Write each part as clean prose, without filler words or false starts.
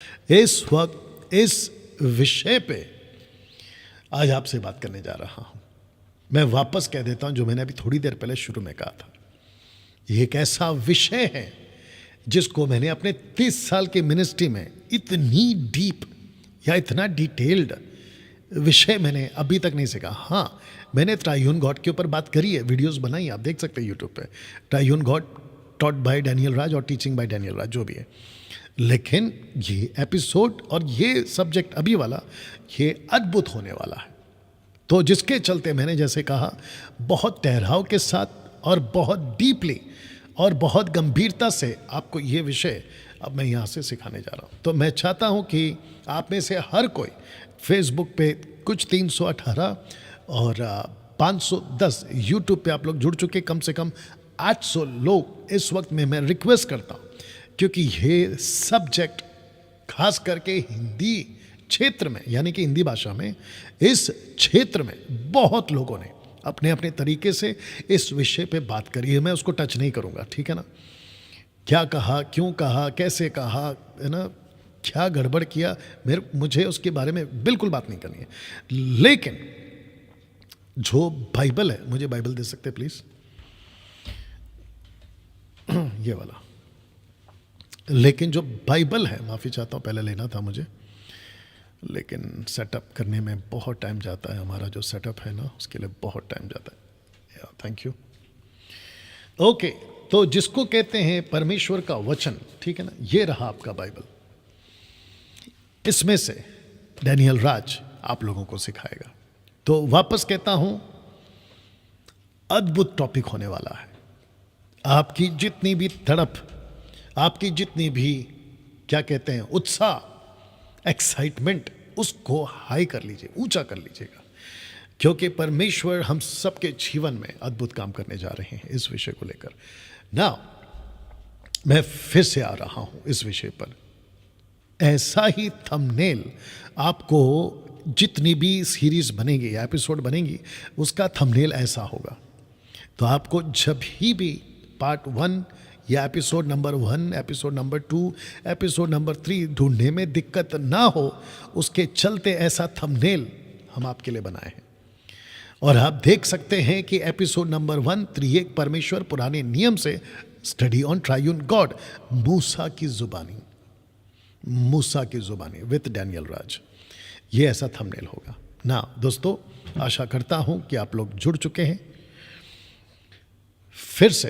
इस वक्त इस विषय पे आज आपसे बात करने जा रहा हूं। मैं वापस कह देता हूं जो मैंने अभी थोड़ी देर पहले शुरू में कहा था। ये एक ऐसा विषय है जिसको मैंने अपने 30 साल की मिनिस्ट्री में इतनी डीप या इतना डिटेल्ड विषय मैंने अभी तक नहीं सीखा। हाँ, मैंने ट्राइयून गॉड के ऊपर बात करी है, वीडियोस बनाई, आप देख सकते हैं यूट्यूब पे। ट्राइयून गॉड टॉट बाय डैनियल राज और टीचिंग बाय डैनियल राज, जो भी है। लेकिन ये एपिसोड और ये सब्जेक्ट अभी वाला, ये अद्भुत होने वाला है। तो जिसके चलते मैंने जैसे कहा, बहुत ठहराव के साथ और बहुत डीपली और बहुत गंभीरता से आपको ये विषय अब मैं यहाँ से सिखाने जा रहा हूँ। तो मैं चाहता हूँ कि आप में से हर कोई फेसबुक पे कुछ 318 और 510 यूट्यूब पे आप लोग जुड़ चुके, कम से कम 800 लोग इस वक्त में मैं रिक्वेस्ट करता हूँ, क्योंकि ये सब्जेक्ट खास करके हिंदी क्षेत्र में, यानी कि हिंदी भाषा में, इस क्षेत्र में बहुत लोगों ने अपने अपने तरीके से इस विषय पे बात करी है। मैं उसको टच नहीं करूँगा, ठीक है ना। क्या कहा, क्यों कहा, कैसे कहा, है ना, क्या गड़बड़ किया, मुझे उसके बारे में बिल्कुल बात नहीं करनी है। लेकिन जो बाइबल है, मुझे बाइबल दे सकते प्लीज, ये वाला। लेकिन जो बाइबल है, माफ़ी चाहता हूँ, पहले लेना था मुझे, लेकिन सेटअप करने में बहुत टाइम जाता है। हमारा जो सेटअप है ना, उसके लिए बहुत टाइम जाता है। Thank you. ओके, तो जिसको कहते हैं परमेश्वर का वचन, ठीक है ना, ये रहा आपका बाइबल। इसमें से डैनियल राज आप लोगों को सिखाएगा। तो वापस कहता हूं, अद्भुत टॉपिक होने वाला है। आपकी जितनी भी तड़प, आपकी जितनी भी क्या कहते हैं उत्साह, एक्साइटमेंट, उसको हाई कर लीजिए, ऊंचा कर लीजिएगा, क्योंकि परमेश्वर हम सबके जीवन में अद्भुत काम करने जा रहे हैं इस विषय को लेकर। ना, मैं फिर से आ रहा हूं इस विषय पर। ऐसा ही थंबनेल आपको जितनी भी सीरीज बनेगी या एपिसोड बनेगी, उसका थंबनेल ऐसा होगा। तो आपको जब भी पार्ट 1 या episode number 1, episode number 2, episode number 3 ढूंढने में दिक्कत ना हो, उसके चलते ऐसा थंबनेल हम आपके लिए बनाए हैं। और आप देख सकते हैं कि एपिसोड नंबर 1, त्रिएक परमेश्वर पुराने नियम से स्टडी ऑन ट्राइयून गॉड, मूसा की जुबानी विद डैनियल राज, ये ऐसा थंबनेल होगा ना। दोस्तों, आशा करता हूं कि आप लोग जुड़ चुके हैं। फिर से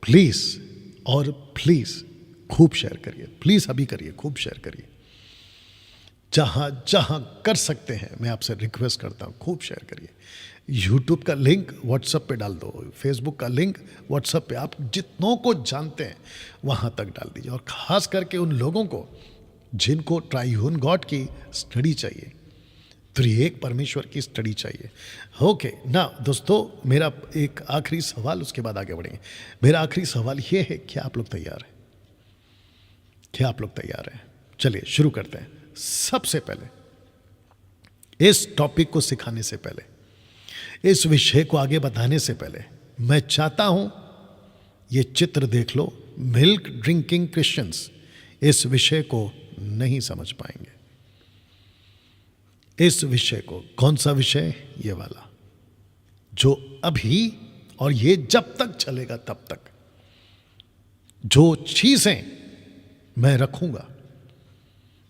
प्लीज और प्लीज खूब शेयर करिए, प्लीज अभी करिए, खूब शेयर करिए। जहां जहां कर सकते हैं, मैं आपसे रिक्वेस्ट करता हूं, खूब शेयर करिए। यूट्यूब का लिंक व्हाट्सएप पे डाल दो, फेसबुक का लिंक व्हाट्सएप पे, आप जितनों को जानते हैं वहां तक डाल दीजिए। और खास करके उन लोगों को जिनको ट्राइयून गॉड की स्टडी चाहिए, त्रिएक परमेश्वर की स्टडी चाहिए। ओके ना दोस्तों, मेरा एक आखिरी सवाल, उसके बाद आगे बढ़ेंगे। मेरा आखिरी सवाल ये है, क्या आप लोग तैयार हैं? क्या आप लोग तैयार हैं? चलिए शुरू करते हैं। सबसे पहले इस टॉपिक को सिखाने से पहले, इस विषय को आगे बताने से पहले, मैं चाहता हूं ये चित्र देख लो। मिल्क ड्रिंकिंग क्रिश्चियंस इस विषय को नहीं समझ पाएंगे। इस विषय को, कौन सा विषय? ये वाला, जो अभी और ये जब तक चलेगा तब तक जो चीजें मैं रखूंगा,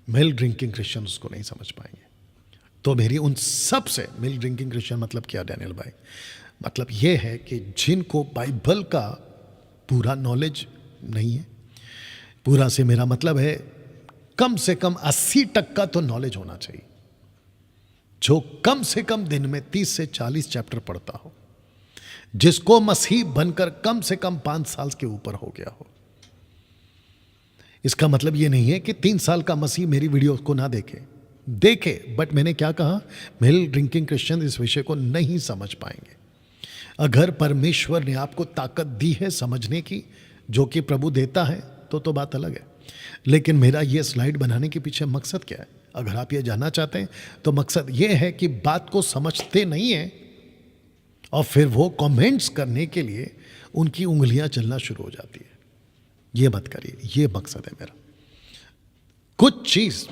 मिल्क ड्रिंकिंग क्रिश्चियन उसको नहीं समझ पाएंगे। तो मेरी उन सब से, मिल्क ड्रिंकिंग क्रिश्चियन मतलब क्या डैनियल भाई? मतलब यह है कि जिनको बाइबल का पूरा नॉलेज नहीं है, पूरा से मेरा मतलब है कम से कम 80% तो नॉलेज होना चाहिए, जो कम से कम दिन में 30 से 40 चैप्टर पढ़ता हो, जिसको मसीह बनकर कम से कम 5 साल के ऊपर हो गया हो। इसका मतलब यह नहीं है कि 3 साल का मसीह मेरी वीडियो को ना देखे, बट मैंने क्या कहा, मिल्क ड्रिंकिंग क्रिश्चियन इस विषय को नहीं समझ पाएंगे। अगर परमेश्वर ने आपको ताकत दी है समझने की, जो कि प्रभु देता है, तो बात अलग है। लेकिन मेरा ये स्लाइड बनाने के पीछे मकसद क्या है? अगर आप ये जानना चाहते हैं तो मकसद ये है कि बात को समझते नहीं है और फिर वो कमेंट्स करने के लिए उनकी उंगलियां चलना शुरू हो जाती है। ये मत करिए, ये मकसद है मेरा। कुछ चीज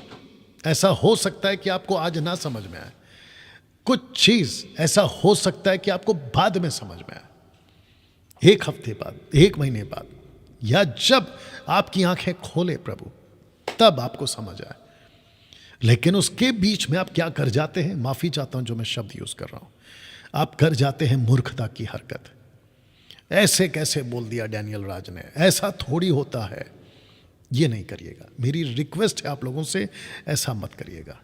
ऐसा हो सकता है कि आपको आज ना समझ में आए, कुछ चीज ऐसा हो सकता है कि आपको बाद में समझ में आए, 1 हफ्ते बाद, 1 महीने बाद, या जब आपकी आंखें खोले प्रभु तब आपको समझ आए। लेकिन उसके बीच में आप क्या कर जाते हैं, माफी चाहता हूं जो मैं शब्द यूज कर रहा हूं, आप कर जाते हैं मूर्खता की हरकत। ऐसे कैसे बोल दिया डैनियल राज ने, ऐसा थोड़ी होता है। ये नहीं करिएगा, मेरी रिक्वेस्ट है आप लोगों से, ऐसा मत करिएगा।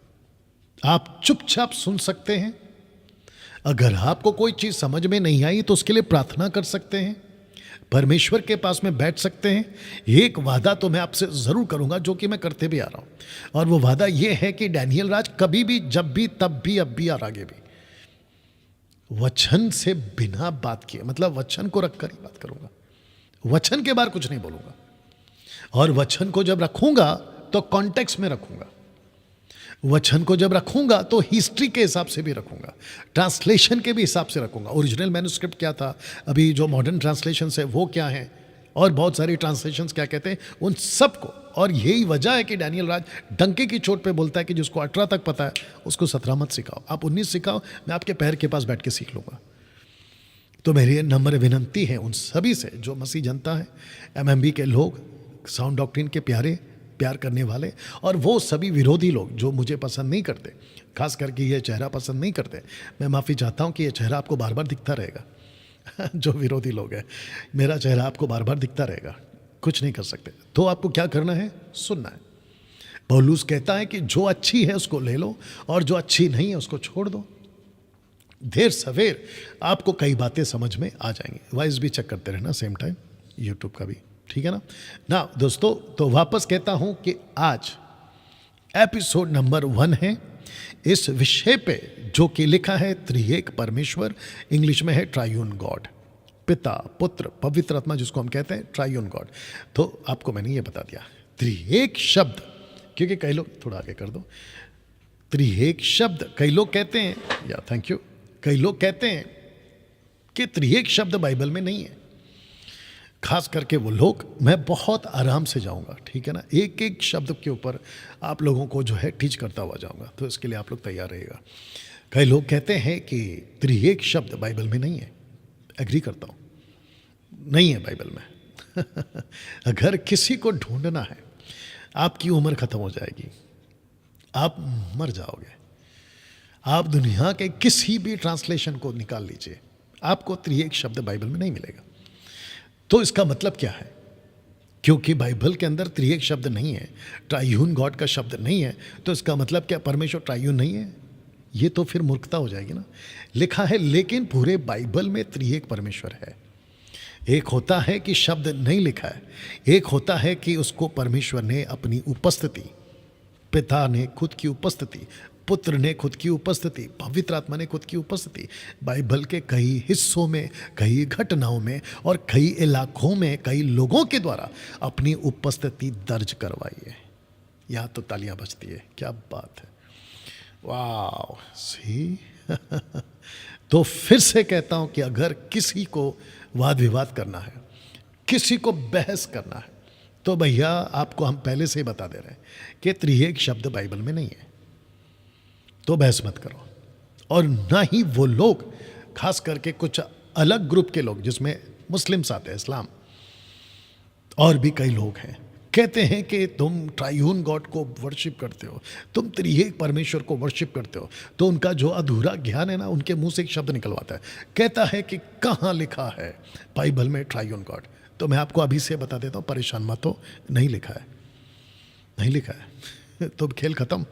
आप चुपचाप सुन सकते हैं, अगर आपको कोई चीज समझ में नहीं आई तो उसके लिए प्रार्थना कर सकते हैं, परमेश्वर के पास में बैठ सकते हैं। एक वादा तो मैं आपसे जरूर करूंगा जो कि मैं करते भी आ रहा हूं, और वो वादा ये है कि डैनियल राज कभी भी, जब भी, तब भी, अब भी और आगे भी वचन से बिना बात किए, मतलब वचन को रखकर ही बात करूंगा, वचन के बाहर कुछ नहीं बोलूंगा। और वचन को जब रखूंगा तो कॉन्टेक्स्ट में रखूंगा, वचन को जब रखूंगा तो हिस्ट्री के हिसाब से भी रखूंगा, ट्रांसलेशन के भी हिसाब से रखूंगा। ओरिजिनल मैन्युस्क्रिप्ट क्या था, अभी जो मॉडर्न ट्रांसलेशन है वो क्या है, और बहुत सारी ट्रांसलेशंस क्या कहते हैं, उन सबको। और यही वजह है कि डैनियल राज डंके की चोट पे बोलता है कि जिसको 18 तक पता है उसको 17 मत सिखाओ, आप 19 सिखाओ, मैं आपके पैर के पास बैठ के सीख लूँगा। तो मेरी नम्र विनंती है उन सभी से, जो मसीह जनता है, MMB के लोग, साउंड डॉक्ट्रिन के प्यार करने वाले, और वो सभी विरोधी लोग जो मुझे पसंद नहीं करते, खास करके ये चेहरा पसंद नहीं करते, मैं माफ़ी चाहता हूँ कि ये चेहरा आपको बार बार दिखता रहेगा। जो विरोधी लोग हैं, मेरा चेहरा आपको बार बार दिखता रहेगा, कुछ नहीं कर सकते। तो आपको क्या करना है, सुनना है। पौलुस कहता है कि जो अच्छी है उसको ले लो, और जो अच्छी नहीं है उसको छोड़ दो। देर सवेर आपको कई बातें समझ में आ जाएंगी। वॉइस भी चेक करते रहना सेम टाइम, यूट्यूब का भी, ठीक है ना दोस्तों। तो वापस कहता हूं कि आज एपिसोड नंबर 1 है इस विषय पे, जो कि लिखा है त्रिएक परमेश्वर, इंग्लिश में है ट्रायून गॉड, पिता, पुत्र, पवित्र आत्मा, जिसको हम कहते हैं ट्रायून गॉड। तो आपको मैंने ये बता दिया त्रिएक शब्द, क्योंकि कई लोग, थोड़ा आगे कर दो, त्रिएक शब्द कई लोग कहते हैं, या थैंक यू, कई लोग कहते हैं कि त्रिएक शब्द बाइबल में नहीं है। खास करके वो लोग, मैं बहुत आराम से जाऊंगा, ठीक है ना, एक एक शब्द के ऊपर आप लोगों को जो है टीच करता हुआ जाऊंगा, तो इसके लिए आप लोग तैयार रहिएगा। कई लोग कहते हैं कि त्रिएक शब्द बाइबल में नहीं है, एग्री करता हूँ, नहीं है बाइबल में। अगर किसी को ढूंढना है, आपकी उम्र खत्म हो जाएगी, आप मर जाओगे, आप दुनिया के किसी भी ट्रांसलेशन को निकाल लीजिए, आपको त्रिएक शब्द बाइबल में नहीं मिलेगा। तो इसका मतलब क्या है, क्योंकि बाइबल के अंदर त्रिएक शब्द नहीं है, ट्रायून गॉड का शब्द नहीं है, तो इसका मतलब क्या परमेश्वर ट्रायून नहीं है? ये तो फिर मूर्खता हो जाएगी ना। लिखा है लेकिन पूरे बाइबल में त्रिएक परमेश्वर है। एक होता है कि शब्द नहीं लिखा है, एक होता है कि उसको परमेश्वर ने अपनी उपस्थिति, पिता ने खुद की उपस्थिति, पुत्र ने खुद की उपस्थिति, पवित्र आत्मा ने खुद की उपस्थिति, बाइबल के कई हिस्सों में, कई घटनाओं में और कई इलाकों में कई लोगों के द्वारा अपनी उपस्थिति दर्ज करवाई है। यहाँ तो तालियां बजती है, क्या बात है, वाह सी। तो फिर से कहता हूं कि अगर किसी को वाद विवाद करना है, किसी को बहस करना है, तो भैया आपको हम पहले से ही बता दे रहे हैं कि त्रिएक शब्द बाइबल में नहीं है, तो बहस मत करो। और ना ही वो लोग, खास करके कुछ अलग ग्रुप के लोग जिसमें मुस्लिम्स आते हैं, इस्लाम, और भी कई लोग हैं, कहते हैं कि तुम ट्रायून गॉड को वर्शिप करते हो, तुम त्रिएक परमेश्वर को वर्शिप करते हो। तो उनका जो अधूरा ज्ञान है ना, उनके मुंह से एक शब्द निकलवाता है, कहता है कि कहाँ लिखा है बाइबल में ट्रायून गॉड। तो मैं आपको अभी से बता देता हूँ, परेशान मत हो, नहीं लिखा है, नहीं लिखा है। तो खेल खत्म।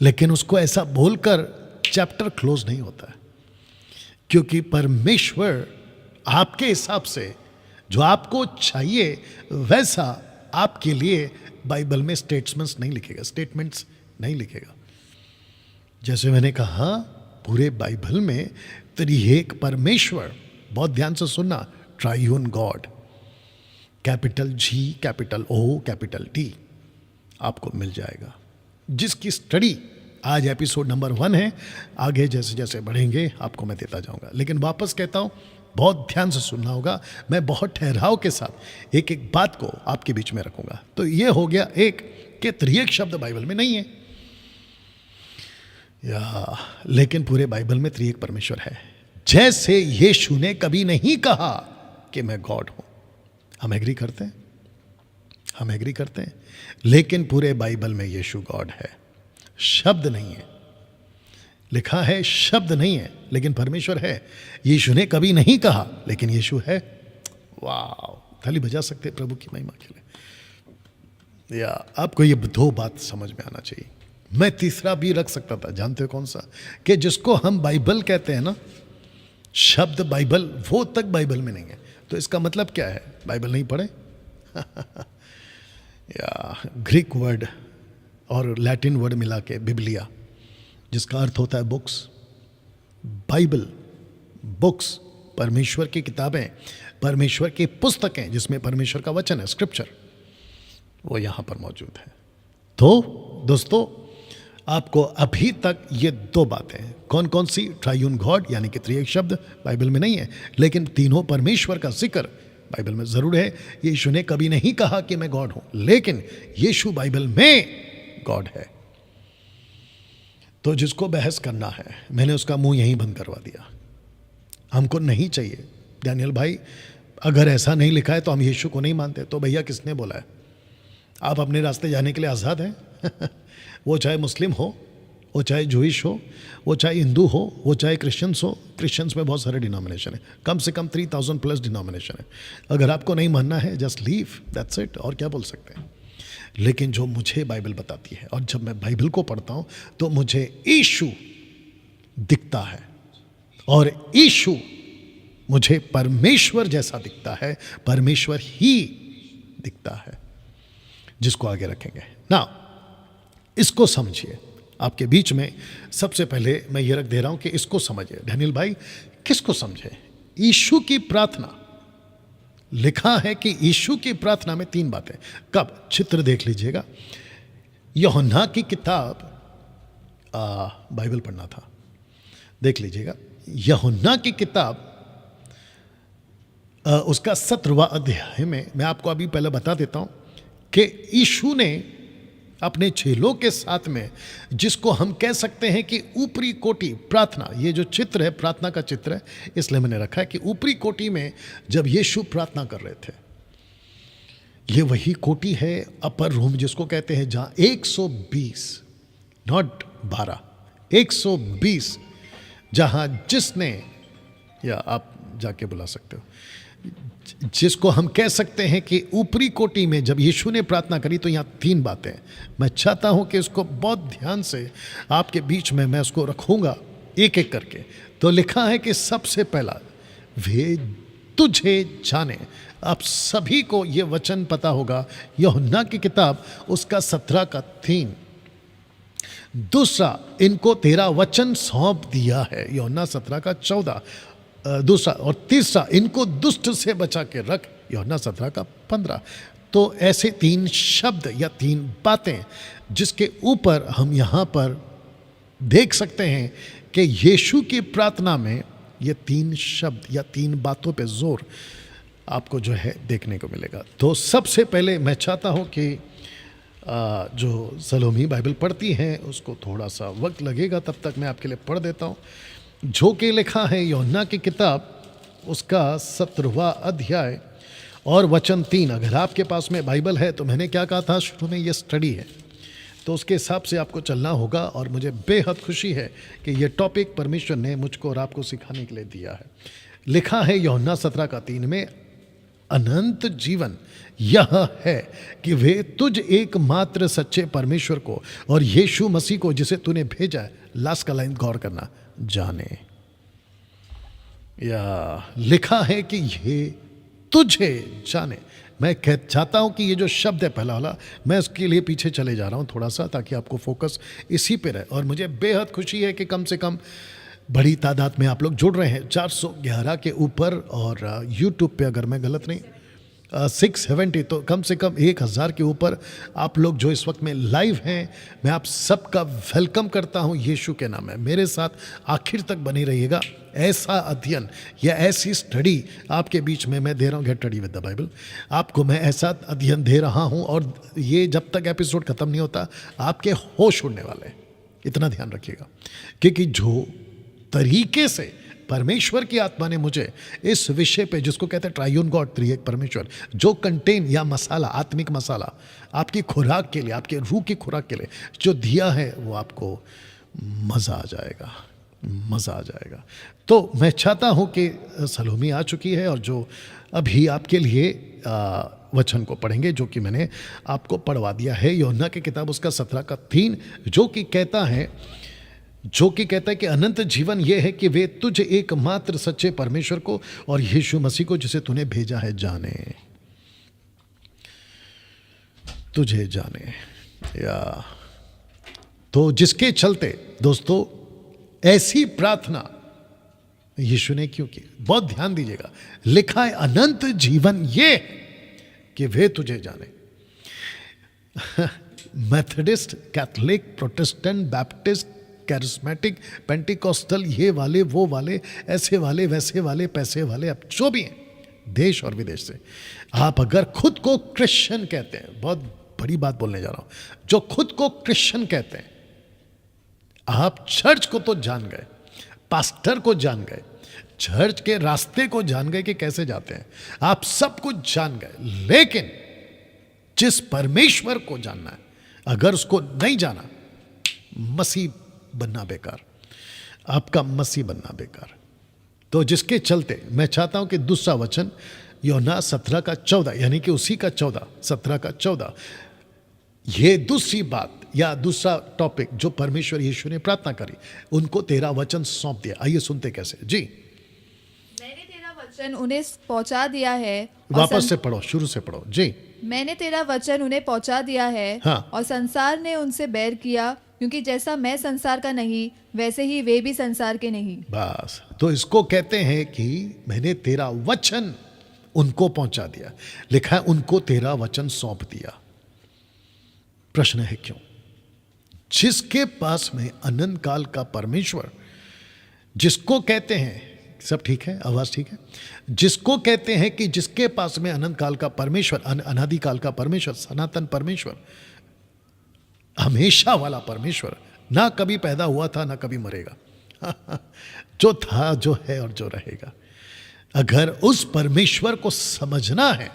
लेकिन उसको ऐसा बोलकर चैप्टर क्लोज नहीं होता है, क्योंकि परमेश्वर आपके हिसाब से जो आपको चाहिए वैसा आपके लिए बाइबल में स्टेटमेंट्स नहीं लिखेगा। जैसे मैंने कहा, पूरे बाइबल में त्रिएक परमेश्वर, बहुत ध्यान से सुनना, triune God, capital G, capital O, capital T आपको मिल जाएगा, जिसकी स्टडी आज एपिसोड नंबर 1 है। आगे जैसे जैसे बढ़ेंगे आपको मैं देता जाऊंगा। लेकिन वापस कहता हूं, बहुत ध्यान से सुनना होगा। मैं बहुत ठहराव के साथ एक एक बात को आपके बीच में रखूंगा। तो ये हो गया एक कि त्रिएक शब्द बाइबल में नहीं है, या लेकिन पूरे बाइबल में त्रिएक परमेश्वर है। जैसे यीशु ने कभी नहीं कहा कि मैं गॉड हूं। हम एग्री करते हैं, हम एग्री करते हैं, लेकिन पूरे बाइबल में यीशु गॉड है, शब्द नहीं है। लिखा है शब्द नहीं है लेकिन परमेश्वर है। यीशु ने कभी नहीं कहा लेकिन यीशु है। वाह, थाली बजा सकते प्रभु की महिमा के लिए। या आपको ये दो बात समझ में आना चाहिए। मैं तीसरा भी रख सकता था, जानते हो कौन सा? कि जिसको हम बाइबल कहते हैं ना, शब्द बाइबल, वो तक बाइबल में नहीं है। तो इसका मतलब क्या है? बाइबल नहीं पढ़े या ग्रीक वर्ड और लैटिन वर्ड मिला के बिबलिया, जिसका अर्थ होता है बुक्स। बाइबल, बुक्स, परमेश्वर की किताबें, परमेश्वर की पुस्तकें जिसमें परमेश्वर का वचन है, स्क्रिप्चर, वो यहां पर मौजूद है। तो दोस्तों, आपको अभी तक ये दो बातें, कौन कौन सी? ट्रायून गॉड यानी कि त्रिएक शब्द बाइबल में नहीं है, लेकिन तीनों परमेश्वर का जिक्र बाइबल में जरूर है। यीशु ने कभी नहीं कहा कि मैं गॉड हूं, लेकिन यीशु बाइबल में गॉड है। तो जिसको बहस करना है, मैंने उसका मुंह यहीं बंद करवा दिया। हमको नहीं चाहिए डैनियल भाई, अगर ऐसा नहीं लिखा है तो हम यीशु को नहीं मानते। तो भैया किसने बोला है? आप अपने रास्ते जाने के लिए आज़ाद हैं वो चाहे मुस्लिम हो, वो चाहे जूइश हो, वो चाहे हिंदू हो, वो चाहे क्रिश्चियंस हो। क्रिश्चियंस में बहुत सारे डिनोमिनेशन है, कम से कम 3000 प्लस डिनोमिनेशन है। अगर आपको नहीं मानना है, जस्ट लीव, दैट्स इट। और क्या बोल सकते हैं? लेकिन जो मुझे बाइबल बताती है, और जब मैं बाइबल को पढ़ता हूं तो मुझे यीशु दिखता है, और यीशु मुझे परमेश्वर जैसा दिखता है, परमेश्वर ही दिखता है, जिसको आगे रखेंगे ना। इसको समझिए। आपके बीच में सबसे पहले मैं ये रख दे रहा हूं कि इसको समझिए। डैनियल भाई, किसको समझे? यीशु की प्रार्थना। लिखा है कि यीशु की प्रार्थना में 3 बातें। कब? चित्र देख लीजिएगा। यूहन्ना की किताब, बाइबल पढ़ना था, देख लीजिएगा। यूहन्ना की किताब, उसका 17वां अध्याय में, मैं आपको अभी पहले बता देता हूं कि यीशु ने अपने चेलों के साथ में, जिसको हम कह सकते हैं कि ऊपरी कोटि प्रार्थना, ये जो चित्र है प्रार्थना का चित्र है, इसलिए मैंने रखा है कि ऊपरी कोटि में जब यीशु प्रार्थना कर रहे थे, ये वही कोटि है, अपर रूम जिसको कहते हैं, जहां 120, नॉट 12, 120, जहां जिसने, या आप जाके बुला सकते हो, जिसको हम कह सकते हैं कि ऊपरी कोटि में जब यीशु ने प्रार्थना करी, तो यहाँ 3 बातें। मैं चाहता हूं कि इसको बहुत ध्यान से आपके बीच में मैं उसको रखूंगा एक एक करके। तो लिखा है कि सबसे पहला, वे तुझे जाने। आप सभी को ये वचन पता होगा, यूहन्ना की किताब उसका 17 का 3। दूसरा, इनको तेरा वचन सौंप दिया है, यूहन्ना 17 का 14। दूसरा और तीसरा, इनको दुष्ट से बचा के रख, यूहन्ना 17 का 15। तो ऐसे 3 शब्द या 3 बातें जिसके ऊपर हम यहाँ पर देख सकते हैं कि यीशु की प्रार्थना में ये 3 शब्द या 3 बातों पे जोर आपको जो है देखने को मिलेगा। तो सबसे पहले मैं चाहता हूँ कि जो सलोमी बाइबल पढ़ती हैं उसको थोड़ा सा वक्त लगेगा, तब तक मैं आपके लिए पढ़ देता हूँ। जो कि लिखा है यूहन्ना की किताब उसका 17वां अध्याय और वचन 3। अगर आपके पास में बाइबल है, तो मैंने क्या कहा था शुरू में, ये स्टडी है, तो उसके हिसाब से आपको चलना होगा। और मुझे बेहद खुशी है कि ये टॉपिक परमेश्वर ने मुझको और आपको सिखाने के लिए दिया है। लिखा है यूहन्ना 17 का 3 में, अनंत जीवन यह है कि वे तुझ एकमात्र सच्चे परमेश्वर को और यीशु मसीह को जिसे तूने भेजा है, लास्ट का लाइन गौर करना, जाने। या लिखा है कि ये तुझे जाने। मैं चाहता हूं कि ये जो शब्द है पहला वाला, मैं उसके लिए पीछे चले जा रहा हूं थोड़ा सा, ताकि आपको फोकस इसी पे रहे। और मुझे बेहद खुशी है कि कम से कम बड़ी तादाद में आप लोग जुड़ रहे हैं, 411 के ऊपर, और यूट्यूब पे अगर मैं गलत नहीं 670, तो कम से कम 1000 के ऊपर आप लोग जो इस वक्त में लाइव हैं। मैं आप सबका वेलकम करता हूं यीशु के नाम में। मेरे साथ आखिर तक बने रहिएगा, ऐसा अध्ययन या ऐसी स्टडी आपके बीच में मैं दे रहा हूँ, get ready with the Bible. आपको मैं ऐसा अध्ययन दे रहा हूँ और ये जब तक एपिसोड ख़त्म नहीं होता आपके होश उड़ने वाले हैं, इतना ध्यान रखिएगा। क्योंकि जो तरीके से परमेश्वर की आत्मा ने मुझे इस विषय पे, जिसको कहते हैं ट्राइयून गॉड, त्रिएक परमेश्वर, जो कंटेन या मसाला, आत्मिक मसाला आपकी खुराक के लिए, आपके रूह की खुराक के लिए जो दिया है, वो आपको मज़ा आ जाएगा, मज़ा आ जाएगा। तो मैं चाहता हूँ कि सलोमी आ चुकी है और जो अभी आपके लिए वचन को पढ़ेंगे, जो कि मैंने आपको पढ़वा दिया है, यूहन्ना की किताब उसका 17:3, जो कि कहता है कि अनंत जीवन यह है कि वे तुझ एकमात्र सच्चे परमेश्वर को और यीशु मसीह को जिसे तूने भेजा है जाने, तुझे जाने। या तो जिसके चलते दोस्तों ऐसी प्रार्थना यीशु ने क्यों की, बहुत ध्यान दीजिएगा। लिखा है अनंत जीवन ये कि वे तुझे जाने। Methodist, Catholic, Protestant, Baptist, charismatic, Pentecostal, ये वाले वो वाले, ऐसे वाले वैसे वाले, पैसे वाले, अब जो भी हैं देश और विदेश से, आप अगर खुद को क्रिश्चियन कहते हैं, बहुत बड़ी बात बोलने जा रहा हूं, जो खुद को क्रिश्चियन कहते हैं, आप चर्च को तो जान गए, पास्टर को जान गए, चर्च के रास्ते को जान गए कि कैसे जाते हैं, आप सब कुछ जान गए, लेकिन जिस परमेश्वर को जानना है, अगर उसको नहीं जाना, मसीह बनना बेकार, आपका मसीह बनना बेकार। तो जिसके चलते मैं चाहता हूं कि दूसरा वचन यूहन्ना 17:14, यानी कि उसी का 14, 17:14, ये दूसरी बात या दूसरा टॉपिक जो परमेश्वर यीशु ने प्रार्थना करी, उनको तेरा वचन सौंप दिया। आइए सुनते कैसे जी। मैंने तेरा वचन उन्हें पहुंचा दिया है। वापस से पढ़ो, शुरू से पढ़ो जी। मैंने तेरा वचन उन्हें पहुंचा दिया है, हाँ। और संसार ने उनसे बैर किया, क्योंकि जैसा मैं संसार का नहीं, वैसे ही वे भी संसार के नहीं। बस, तो इसको कहते हैं कि मैंने तेरा वचन उनको पहुंचा दिया। लिखा है उनको तेरा वचन सौंप दिया। प्रश्न है क्यों? जिसके पास में अनंत काल का परमेश्वर, जिसको कहते हैं, सब ठीक है, आवाज ठीक है, जिसको कहते हैं कि जिसके पास में अनंत काल का परमेश्वर, अनादि काल का परमेश्वर, सनातन परमेश्वर, हमेशा वाला परमेश्वर, ना कभी पैदा हुआ था ना कभी मरेगा, जो था, जो है और जो रहेगा। अगर उस परमेश्वर को समझना है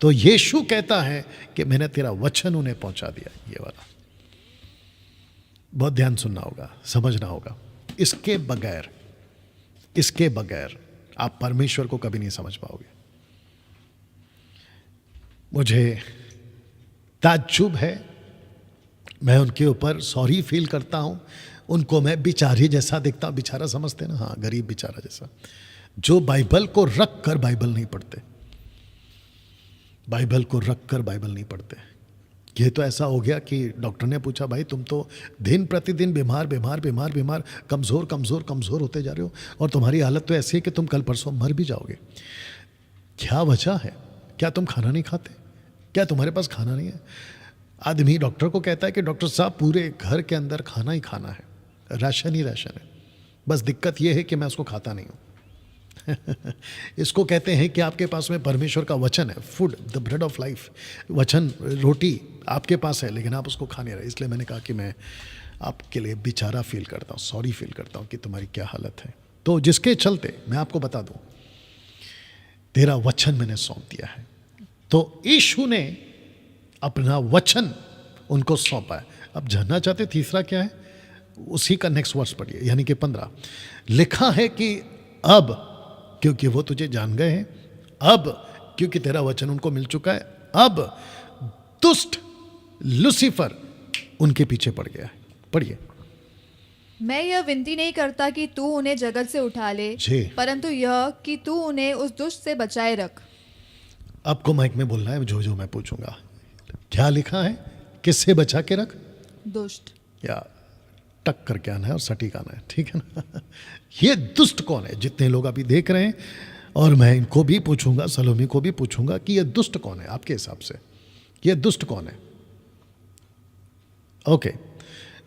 तो यीशु कहता है कि मैंने तेरा वचन उन्हें पहुंचा दिया। ये वाला बहुत ध्यान सुनना होगा, समझना होगा। इसके बगैर आप परमेश्वर को कभी नहीं समझ पाओगे। मुझे ताज्जुब है, मैं उनके ऊपर सॉरी फील करता हूं, उनको मैं बिचारे जैसा दिखता हूं। बिचारा समझते ना, हाँ, गरीब बिचारा जैसा, जो बाइबल को रख कर बाइबल नहीं पढ़ते, बाइबल को रख कर बाइबल नहीं पढ़ते। ये तो ऐसा हो गया कि डॉक्टर ने पूछा, भाई तुम तो दिन प्रतिदिन बीमार कमज़ोर होते जा रहे हो, और तुम्हारी हालत तो ऐसी है कि तुम कल परसों मर भी जाओगे। क्या वजह है? क्या तुम खाना नहीं खाते? क्या तुम्हारे पास खाना नहीं है? आदमी डॉक्टर को कहता है कि डॉक्टर साहब पूरे घर के अंदर खाना ही खाना है, राशन ही राशन है, बस दिक्कत यह है कि मैं उसको खाता नहीं हूँ। इसको कहते हैं कि आपके पास में परमेश्वर का वचन है, food, the bread of life, वचन, रोटी आपके पास है, लेकिन आप उसको खा नहीं रहे। इसलिए मैंने कहा कि मैं आपके लिए बेचारा फील करता हूँ, सॉरी फील करता हूँ कि तुम्हारी क्या हालत है। तो जिसके चलते मैं आपको बता दूँ, तेरा वचन मैंने सौंप दिया है। तो यीशु ने अपना वचन उनको सौंपा है। अब जानना चाहते तीसरा क्या है, उसी का नेक्स्ट वर्स पढ़िए, यानी कि 15। लिखा है कि अब क्योंकि वो तुझे जान गए हैं, अब क्योंकि तेरा वचन उनको मिल चुका है, अब दुष्ट लूसीफर उनके पीछे पड़ गया है। पढ़िए। मैं यह विनती नहीं करता कि तू उन्हें जगत से उठा ले, परंतु यह कि तू उन्हें उस दुष्ट से बचाए रख। आपको माइक में बोलना है, जो मैं पूछूंगा। क्या लिखा है? किससे बचा के रख? दुष्ट। या टक करके आना है और सटीक आना है, ठीक है ना? ये दुष्ट कौन है? जितने लोग अभी देख रहे हैं, और मैं इनको भी पूछूंगा, सलोमी को भी पूछूंगा कि ये दुष्ट कौन है आपके हिसाब से? ये दुष्ट कौन है? ओके,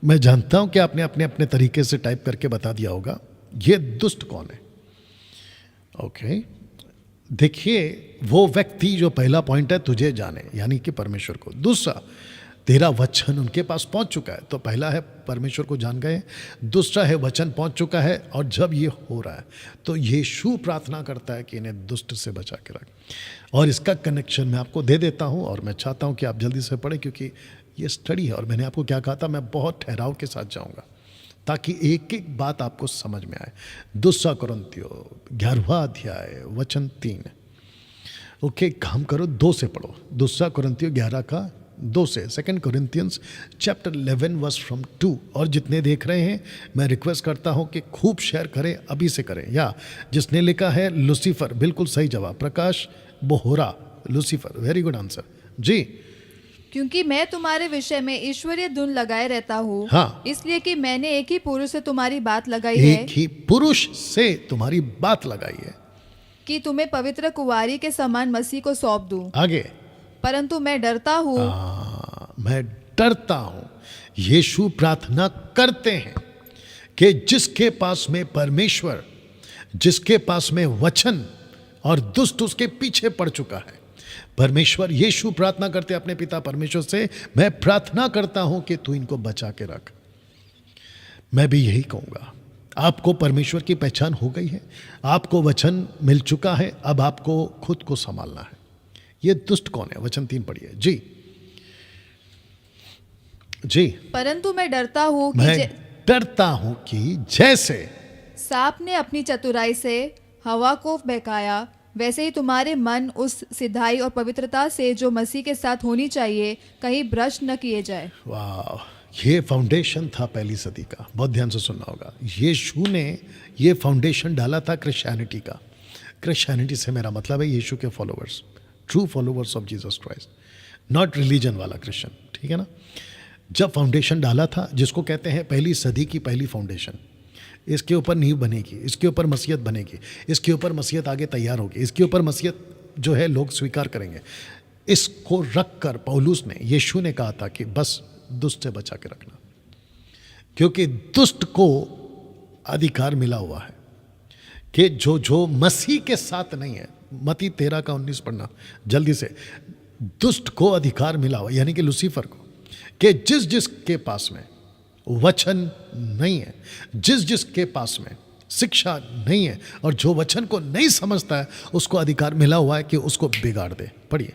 मैं जानता हूं कि आपने अपने अपने तरीके से टाइप करके बता दिया होगा, ये दुष्ट कौन है? ओके, देखिए वो व्यक्ति जो पहला पॉइंट है, तुझे जाने, यानी कि परमेश्वर को। दूसरा, तेरा वचन उनके पास पहुंच चुका है। तो पहला है परमेश्वर को जान गए, दूसरा है वचन पहुंच चुका है। और जब ये हो रहा है तो यीशु प्रार्थना करता है कि इन्हें दुष्ट से बचा के रख। और इसका कनेक्शन मैं आपको दे देता हूं, और मैं चाहता हूं कि आप जल्दी से पढ़ें, क्योंकि ये स्टडी है। और मैंने आपको क्या कहा था, मैं बहुत ठहराव के साथ जाऊंगा ताकि एक एक बात आपको समझ में आए। 2 कुरिन्थियों 11वां अध्याय वचन 3। ओके, काम करो, 2 से पढ़ो। 2 कुरिन्थियों 11 का 2 से। 2 Corinthians chapter 11 वर्स फ्रॉम 2। और जितने देख रहे हैं, मैं रिक्वेस्ट करता हूं कि खूब शेयर करें, अभी से करें। या जिसने लिखा है लूसीफर, बिल्कुल सही जवाब, Prakash Bohra, Lucifer, very good answer ji. क्योंकि मैं तुम्हारे विषय में ईश्वरीय धुन लगाए रहता हूँ, हाँ। इसलिए कि मैंने एक ही पुरुष से तुम्हारी बात लगाई है, एक ही पुरुष से तुम्हारी बात लगाई है कि तुम्हें पवित्र कुंवारी के समान मसीह को सौंप दूं। आगे, परंतु मैं डरता हूँ। मैं डरता हूं। यीशु प्रार्थना करते हैं कि जिसके पास में परमेश्वर, जिसके पास में वचन, और दुष्ट उसके पीछे पड़ चुका है। परमेश्वर, यीशु प्रार्थना करते अपने पिता परमेश्वर से, मैं प्रार्थना करता हूं कि तू इनको बचा के रख। मैं भी यही कहूंगा, आपको परमेश्वर की पहचान हो गई है, आपको वचन मिल चुका है, अब आपको खुद को संभालना है। ये दुष्ट कौन है? वचन 3 पढ़िए जी। जी, परंतु मैं डरता हूँ मैं डरता हूं कि जैसे सांप ने अपनी चतुराई से हवा को बहकाया, वैसे ही तुम्हारे मन उस सिधाई और पवित्रता से जो मसीह के साथ होनी चाहिए, कहीं भ्रष्ट न किए जाए। वाह, ये फाउंडेशन था पहली सदी का। बहुत ध्यान से सुनना होगा। यीशु ने ये फाउंडेशन डाला था क्रिश्चियनिटी का। क्रिश्चियनिटी से मेरा मतलब है यीशु के followers, true followers of Jesus Christ, not religion वाला क्रिश्चियन, ठीक है ना। जब फाउंडेशन डाला था, जिसको कहते हैं पहली सदी की पहली फाउंडेशन, इसके ऊपर नींव बनेगी, इसके ऊपर मसीहत बनेगी, इसके ऊपर मसीहत आगे तैयार होगी, इसके ऊपर मसीहत जो है लोग स्वीकार करेंगे। इसको रख कर पौलुस ने, यीशु ने कहा था कि बस दुष्ट से बचा के रखना, क्योंकि दुष्ट को अधिकार मिला हुआ है कि जो मसीह के साथ नहीं है। मत्ती 13 का 19 पढ़ना जल्दी से। दुष्ट को अधिकार मिला हुआ, यानी कि लूसीफर को, कि जिस के पास में वचन नहीं है, जिस के पास में शिक्षा नहीं है, और जो वचन को नहीं समझता है, उसको अधिकार मिला हुआ है कि उसको बिगाड़ दे। पढ़िए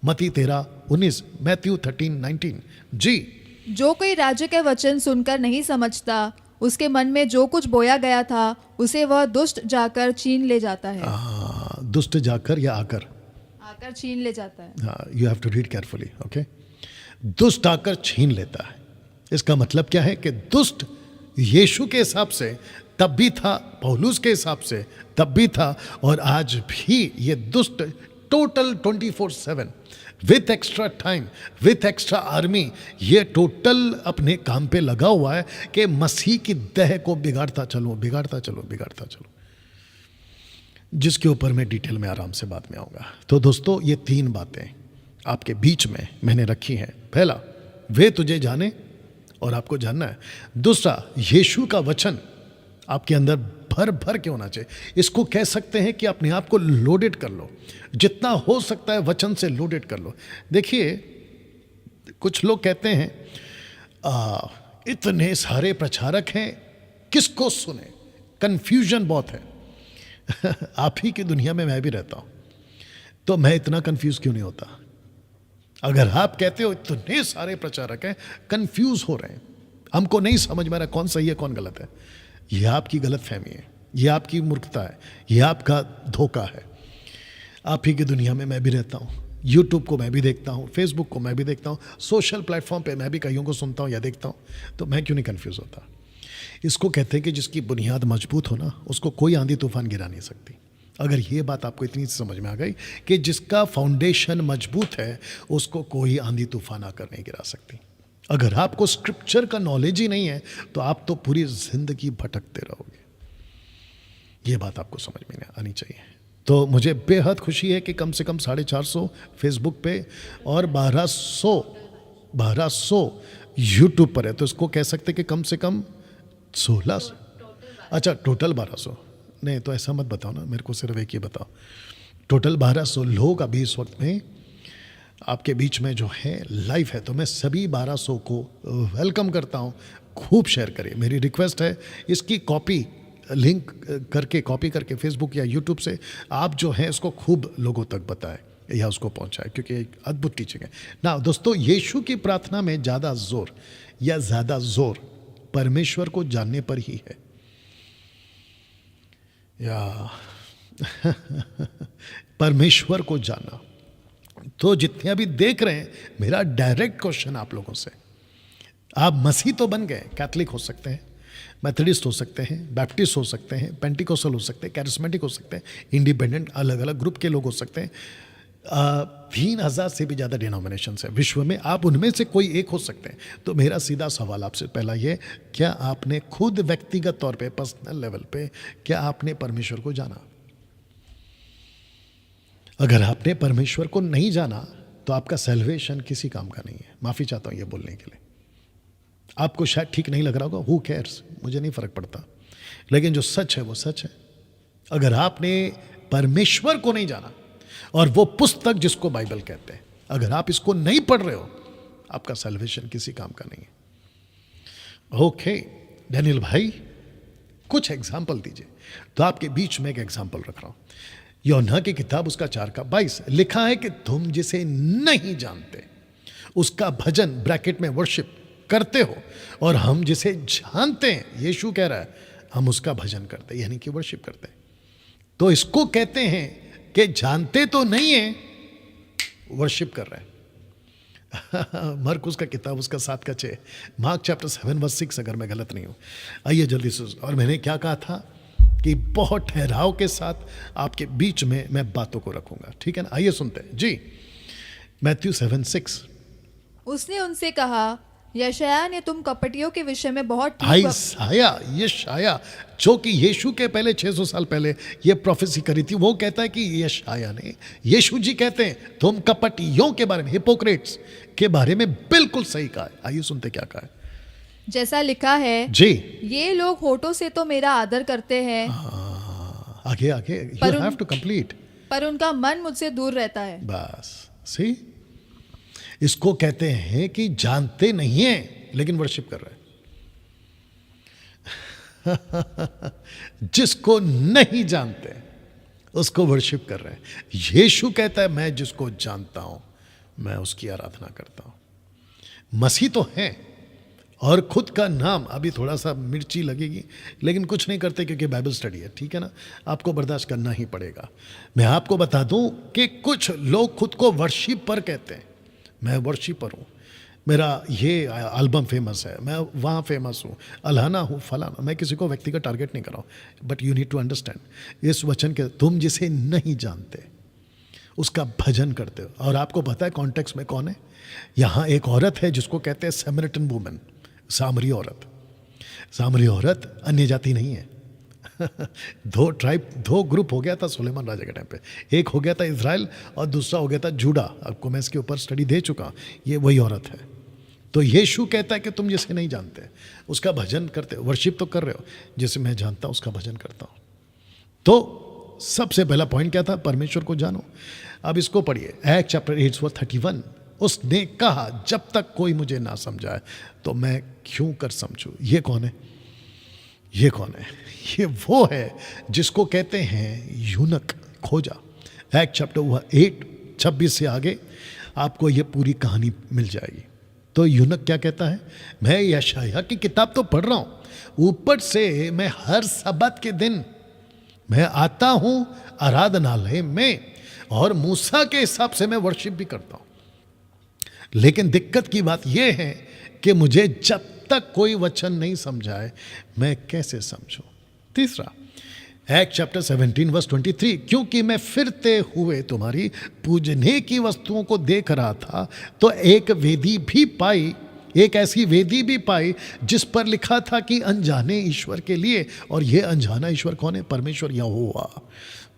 मत्ती 13:19, मैथ्यू 13:19 जी। जो कोई राज्य के वचन सुनकर नहीं समझता, उसके मन में जो कुछ बोया गया था, उसे वह दुष्ट जाकर छीन ले जाता है। दुष्ट जाकर या आकर छीन ले जाता है। हाँ, you have to read carefully, okay. दुष्ट आकर छीन लेता है। इसका मतलब क्या है कि दुष्ट यीशु के हिसाब से तब भी था, पौलुस के हिसाब से तब भी था, और आज भी ये दुष्ट total 24/7 with extra time, with extra army, ये टोटल अपने काम पे लगा हुआ है कि मसीह की देह को बिगाड़ता चलो, बिगाड़ता चलो, बिगाड़ता चलो, जिसके ऊपर मैं डिटेल में आराम से बाद में आऊँगा। तो दोस्तों, ये 3 बातें आपके बीच में मैंने रखी हैं। पहला, वे तुझे जाने, और आपको जानना है। दूसरा, यीशु का वचन आपके अंदर भर भर के होना चाहिए। इसको कह सकते हैं कि अपने आप को लोडेड कर लो, जितना हो सकता है वचन से लोडेड कर लो। देखिए, कुछ लोग कहते हैं इतने सारे प्रचारक हैं, किसको सुने, कंफ्यूजन बहुत है। आप ही की दुनिया में मैं भी रहता हूं, तो मैं इतना कंफ्यूज क्यों नहीं होता? अगर आप कहते हो इतने सारे प्रचारक हैं, कंफ्यूज हो रहे हैं, हमको नहीं समझ में आ रहा कौन सही है कौन गलत है, यह आपकी गलत फहमी है, यह आपकी मूर्खता है, यह आपका धोखा है। आप ही की दुनिया में मैं भी रहता हूँ, यूट्यूब को मैं भी देखता हूँ, फेसबुक को मैं भी देखता हूँ, सोशल प्लेटफॉर्म पे मैं भी कईयों को सुनता हूँ या देखता हूँ, तो मैं क्यों नहीं कंफ्यूज होता? इसको कहते हैं कि जिसकी बुनियाद मजबूत हो ना, उसको कोई आंधी तूफान गिरा नहीं सकती। अगर ये बात आपको इतनी समझ में आ गई कि जिसका फाउंडेशन मजबूत है, उसको कोई आंधी तूफान आकर नहीं गिरा सकती। अगर आपको स्क्रिप्चर का नॉलेज ही नहीं है, तो आप तो पूरी जिंदगी भटकते रहोगे। ये बात आपको समझ में आनी चाहिए। तो मुझे बेहद खुशी है कि कम से कम 450 फेसबुक पे और 1200 यूट्यूब पर है। तो इसको कह सकते कि कम से कम 16, अच्छा, टोटल 1200 नहीं, तो ऐसा मत बताओ ना, मेरे को सिर्फ एक ही बताओ। टोटल 1200 लोग अभी इस वक्त में आपके बीच में जो है लाइव है, तो मैं सभी 1200 को वेलकम करता हूँ। खूब शेयर करिए, मेरी रिक्वेस्ट है। इसकी कॉपी लिंक करके, कॉपी करके फेसबुक या यूट्यूब से आप जो है इसको खूब लोगों तक बताएं या उसको पहुंचाएं, क्योंकि एक अद्भुत टीचिंग है ना। दोस्तों, यीशु की प्रार्थना में ज़्यादा जोर या ज़्यादा जोर परमेश्वर को जानने पर ही है, या परमेश्वर को जानना। तो जितने अभी देख रहे हैं, मेरा डायरेक्ट क्वेश्चन आप लोगों से, आप मसीह तो बन गए, कैथलिक हो सकते हैं, मेथोडिस्ट हो सकते हैं, बैप्टिस्ट हो सकते हैं, पेंटिकोस्टल हो सकते हैं, कैरिस्मेटिक हो सकते हैं, इंडिपेंडेंट, अलग अलग ग्रुप के लोग हो सकते हैं। 3000 से भी ज़्यादा डिनोमिनेशंस है विश्व में, आप उनमें से कोई एक हो सकते हैं। तो मेरा सीधा सवाल आपसे पहला ये, क्या आपने खुद व्यक्तिगत तौर पे, पर्सनल लेवल पे, क्या आपने परमेश्वर को जाना? अगर आपने परमेश्वर को नहीं जाना तो आपका सैल्वेशन किसी काम का नहीं है। माफ़ी चाहता हूँ ये बोलने के लिए, आपको शायद ठीक नहीं लग रहा होगा, हु केयर्स, मुझे नहीं फ़र्क पड़ता, लेकिन जो सच है वो सच है। अगर आपने परमेश्वर को नहीं जाना, और वो पुस्तक जिसको बाइबल कहते हैं, अगर आप इसको नहीं पढ़ रहे हो, आपका सैल्वेशन किसी काम का नहीं है। ओके डैनियल भाई, कुछ एग्जाम्पल दीजिए। तो आपके बीच में एक एग्जाम्पल रख रहा हूं। यूहन्ना की किताब उसका 4:22 लिखा है कि तुम जिसे नहीं जानते उसका भजन, ब्रैकेट में वर्शिप, करते हो, और हम जिसे जानते हैं, यीशु कह रहा है, हम उसका भजन करते हैं, यानी कि वर्शिप करते हैं। तो इसको कहते हैं कि जानते तो नहीं है, वर्शिप कर रहे हैं। मरकुस का किताब उसका 7:6, मार्क चैप्टर 7:6, अगर मैं गलत नहीं हूं। आइए जल्दी से। और मैंने क्या कहा था कि बहुत ठहराव के साथ आपके बीच में मैं बातों को रखूंगा, ठीक है ना? आइए सुनते हैं जी। मैथ्यू 7:6, उसने उनसे कहा, यशायाह ने तुम कपटियों के विषय में बहुत यशायाह जो कि यीशु के पहले 600 साल पहले ये प्रोफेसी करी थी, वो कहता है कि यशायाह ने, यीशु जी कहते हैं तुम कपटियों के बारे में, हिपोक्रेट्स के बारे में बिल्कुल सही कहा है। आइए सुनते क्या कहा है। जैसा लिखा है जी, ये लोग होठों से तो मेरा आदर करते हैं, आगे आगे, यू हैव टू कंप्लीट, पर उनका मन मुझसे दूर रहता है। बस सी, इसको कहते हैं कि जानते नहीं है लेकिन वर्शिप कर रहे हैं। जिसको नहीं जानते उसको वर्शिप कर रहे हैं। यीशु कहता है मैं जिसको जानता हूं मैं उसकी आराधना करता हूं। मसीह तो है और खुद का नाम, अभी थोड़ा सा मिर्ची लगेगी लेकिन कुछ नहीं करते क्योंकि बाइबल स्टडी है, ठीक है ना? आपको बर्दाश्त करना ही पड़ेगा। मैं आपको बता दूं कि कुछ लोग खुद को वर्शिपर कहते हैं। मैं वर्शिपर हूँ, मेरा ये एल्बम फेमस है, मैं वहाँ फेमस हूँ, अल्हाना हूँ, फलाना। मैं किसी को व्यक्तिगत टारगेट नहीं कर रहा हूँ, but you need to understand इस वचन के, तुम जिसे नहीं जानते उसका भजन करते हो। और आपको पता है कॉन्टेक्स्ट में कौन है? यहाँ एक औरत है जिसको कहते हैं सैमरिटन वुमन, सामरी औरत। सामरी औरत अन्य जाति नहीं है। दो ग्रुप हो गया था सुलेमान राजा के टाइम पे, एक हो गया था इज़राइल और दूसरा हो गया था जूडा। आपको मैं इसके ऊपर स्टडी दे चुका, ये वही औरत है। तो यीशु कहता है कि तुम जिसे नहीं जानते उसका भजन करते हो, वर्शिप तो कर रहे हो, जिसे मैं जानता हूँ उसका भजन करता हूँ। तो सबसे पहला पॉइंट क्या था? परमेश्वर को जानो। अब इसको पढ़िए, एक्ट चैप्टर 8:31। उसने कहा जब तक कोई मुझे ना समझाए तो मैं क्यों कर समझूं। ये कौन है? ये कौन है? ये वो है जिसको कहते हैं यूनक खोजा। एक्ट चैप्टर 8:26 से आगे आपको ये पूरी कहानी मिल जाएगी। तो यूनक क्या कहता है? मैं यशायाह की किताब तो पढ़ रहा हूं, ऊपर से मैं हर सब्त के दिन मैं आता हूं आराधनालय में और मूसा के हिसाब से मैं वर्शिप भी करता हूं। लेकिन दिक्कत की बात यह है कि मुझे जब तक कोई वचन नहीं समझाए मैं कैसे समझूं। तीसरा, एक्ट चैप्टर 17:23, क्योंकि मैं फिरते हुए तुम्हारी पूजने की वस्तुओं को देख रहा था तो एक वेदी भी पाई, एक ऐसी वेदी भी पाई जिस पर लिखा था कि अनजाने ईश्वर के लिए। और ये अनजाना ईश्वर कौन है? परमेश्वर यहोवा।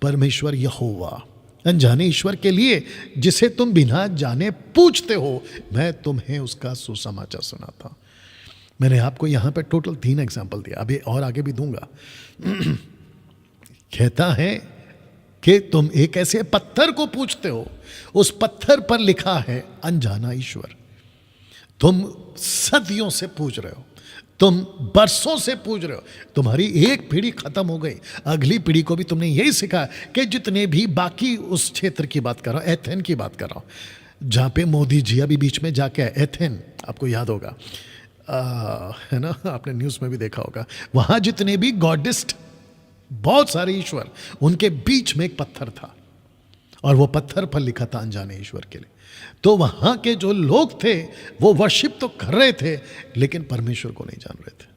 परमेश्वर यहोवा अनजाने ईश्वर के लिए जिसे तुम बिना जाने पूछते हो, मैं तुम्हें उसका सुसमाचार सुनाता। मैंने आपको यहां पे टोटल 3 एग्जाम्पल दिया, अभी और आगे भी दूंगा। कहता है कि तुम एक ऐसे पत्थर को पूछते हो, उस पत्थर पर लिखा है अनजाना ईश्वर। तुम सदियों से पूछ रहे हो, तुम बरसों से पूछ रहे हो, तुम्हारी एक पीढ़ी खत्म हो गई, अगली पीढ़ी को भी तुमने यही सिखाया कि जितने भी बाकी उस क्षेत्र की बात कर रहा हूं, एथेन की बात कर रहा हूं, जहां पे मोदी जी अभी बीच में जाके आए, एथेन आपको याद होगा, है ना, आपने न्यूज़ में भी देखा होगा, वहां जितने भी गॉडिस्ट, बहुत सारे ईश्वर, उनके बीच में एक पत्थर था और वो पत्थर पर लिखा था अनजाने ईश्वर के लिए। तो वहां के जो लोग थे वो वर्शिप तो कर रहे थे लेकिन परमेश्वर को नहीं जान रहे थे।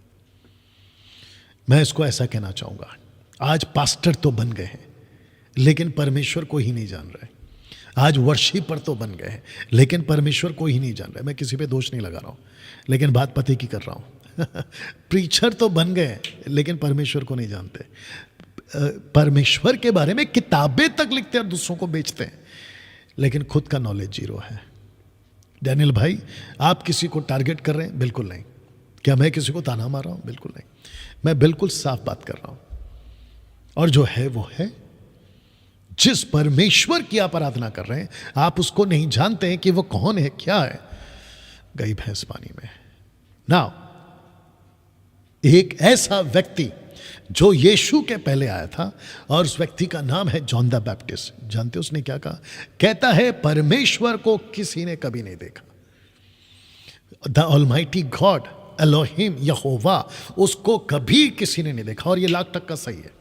मैं इसको ऐसा कहना चाहूंगा, आज पास्टर तो बन गए हैं लेकिन परमेश्वर को ही नहीं जान रहे। आज वर्शिपर तो बन गए हैं लेकिन परमेश्वर को ही नहीं जान रहे। मैं किसी पे दोष नहीं लगा रहा हूं, लेकिन बात पते की कर रहा हूं। प्रीचर तो बन गए लेकिन परमेश्वर को नहीं जानते। परमेश्वर के बारे में किताबें तक लिखते हैं और दूसरों को बेचते हैं, लेकिन खुद का नॉलेज जीरो है। डैनियल भाई, आप किसी को टारगेट कर रहे हैं? बिल्कुल नहीं। क्या मैं किसी को ताना मार रहा हूं? बिल्कुल नहीं। मैं बिल्कुल साफ बात कर रहा हूं, और जो है वो है। जिस परमेश्वर की आप आराधना कर रहे हैं, आप उसको नहीं जानते हैं कि वो कौन है, क्या है, गई भैंस पानी में। नाउ, एक ऐसा व्यक्ति जो यीशु के पहले आया था, और उस व्यक्ति का नाम है जॉन द बैप्टिस्ट। जानते हो उसने क्या कहा? कहता है परमेश्वर को किसी ने कभी नहीं देखा। द ऑलमाइटी गॉड, एलोहिम, यहोवा, उसको कभी किसी ने नहीं देखा। और ये लाख टक्का सही है,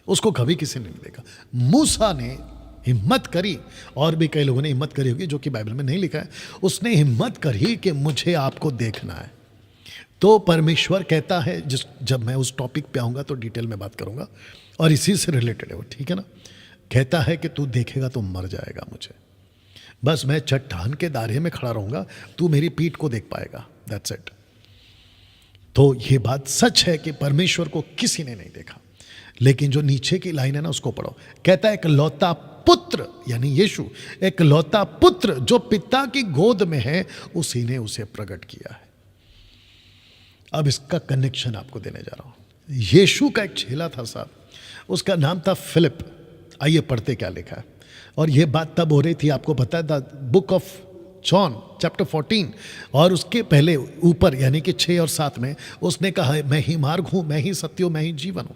उसको कभी किसी ने नहीं देखा। मूसा ने हिम्मत करी, और भी कई लोगों ने हिम्मत करी होगी जो कि बाइबल में नहीं लिखा है, उसने हिम्मत करी कि मुझे आपको देखना है। तो परमेश्वर कहता है, जब मैं उस टॉपिक पे आऊंगा तो डिटेल में बात करूंगा, और इसी से रिलेटेड है वो, ठीक है ना। कहता है कि तू देखेगा तो मर जाएगा मुझे, बस मैं चट्टान के दायरे में खड़ा रहूंगा, तू मेरी पीठ को देख पाएगा, दैट्स इट। तो ये बात सच है कि परमेश्वर को किसी ने नहीं देखा। लेकिन जो नीचे की लाइन है ना, उसको पढ़ो। कहता है एक लौता पुत्र, यानी यीशु, एक लौता पुत्र जो पिता की गोद में है, उसी ने उसे प्रकट किया है। अब इसका कनेक्शन आपको देने जा रहा हूं। यीशु का एक चेला था साहब, उसका नाम था फिलिप। आइए पढ़ते क्या लिखा है। और यह बात तब हो रही थी, आपको पता है, the book of John chapter 14, और उसके पहले ऊपर यानी कि 6 और 7 में उसने कहा है, मैं ही मार्ग हूं, मैं ही सत्य हूं, मैं ही जीवन हूं।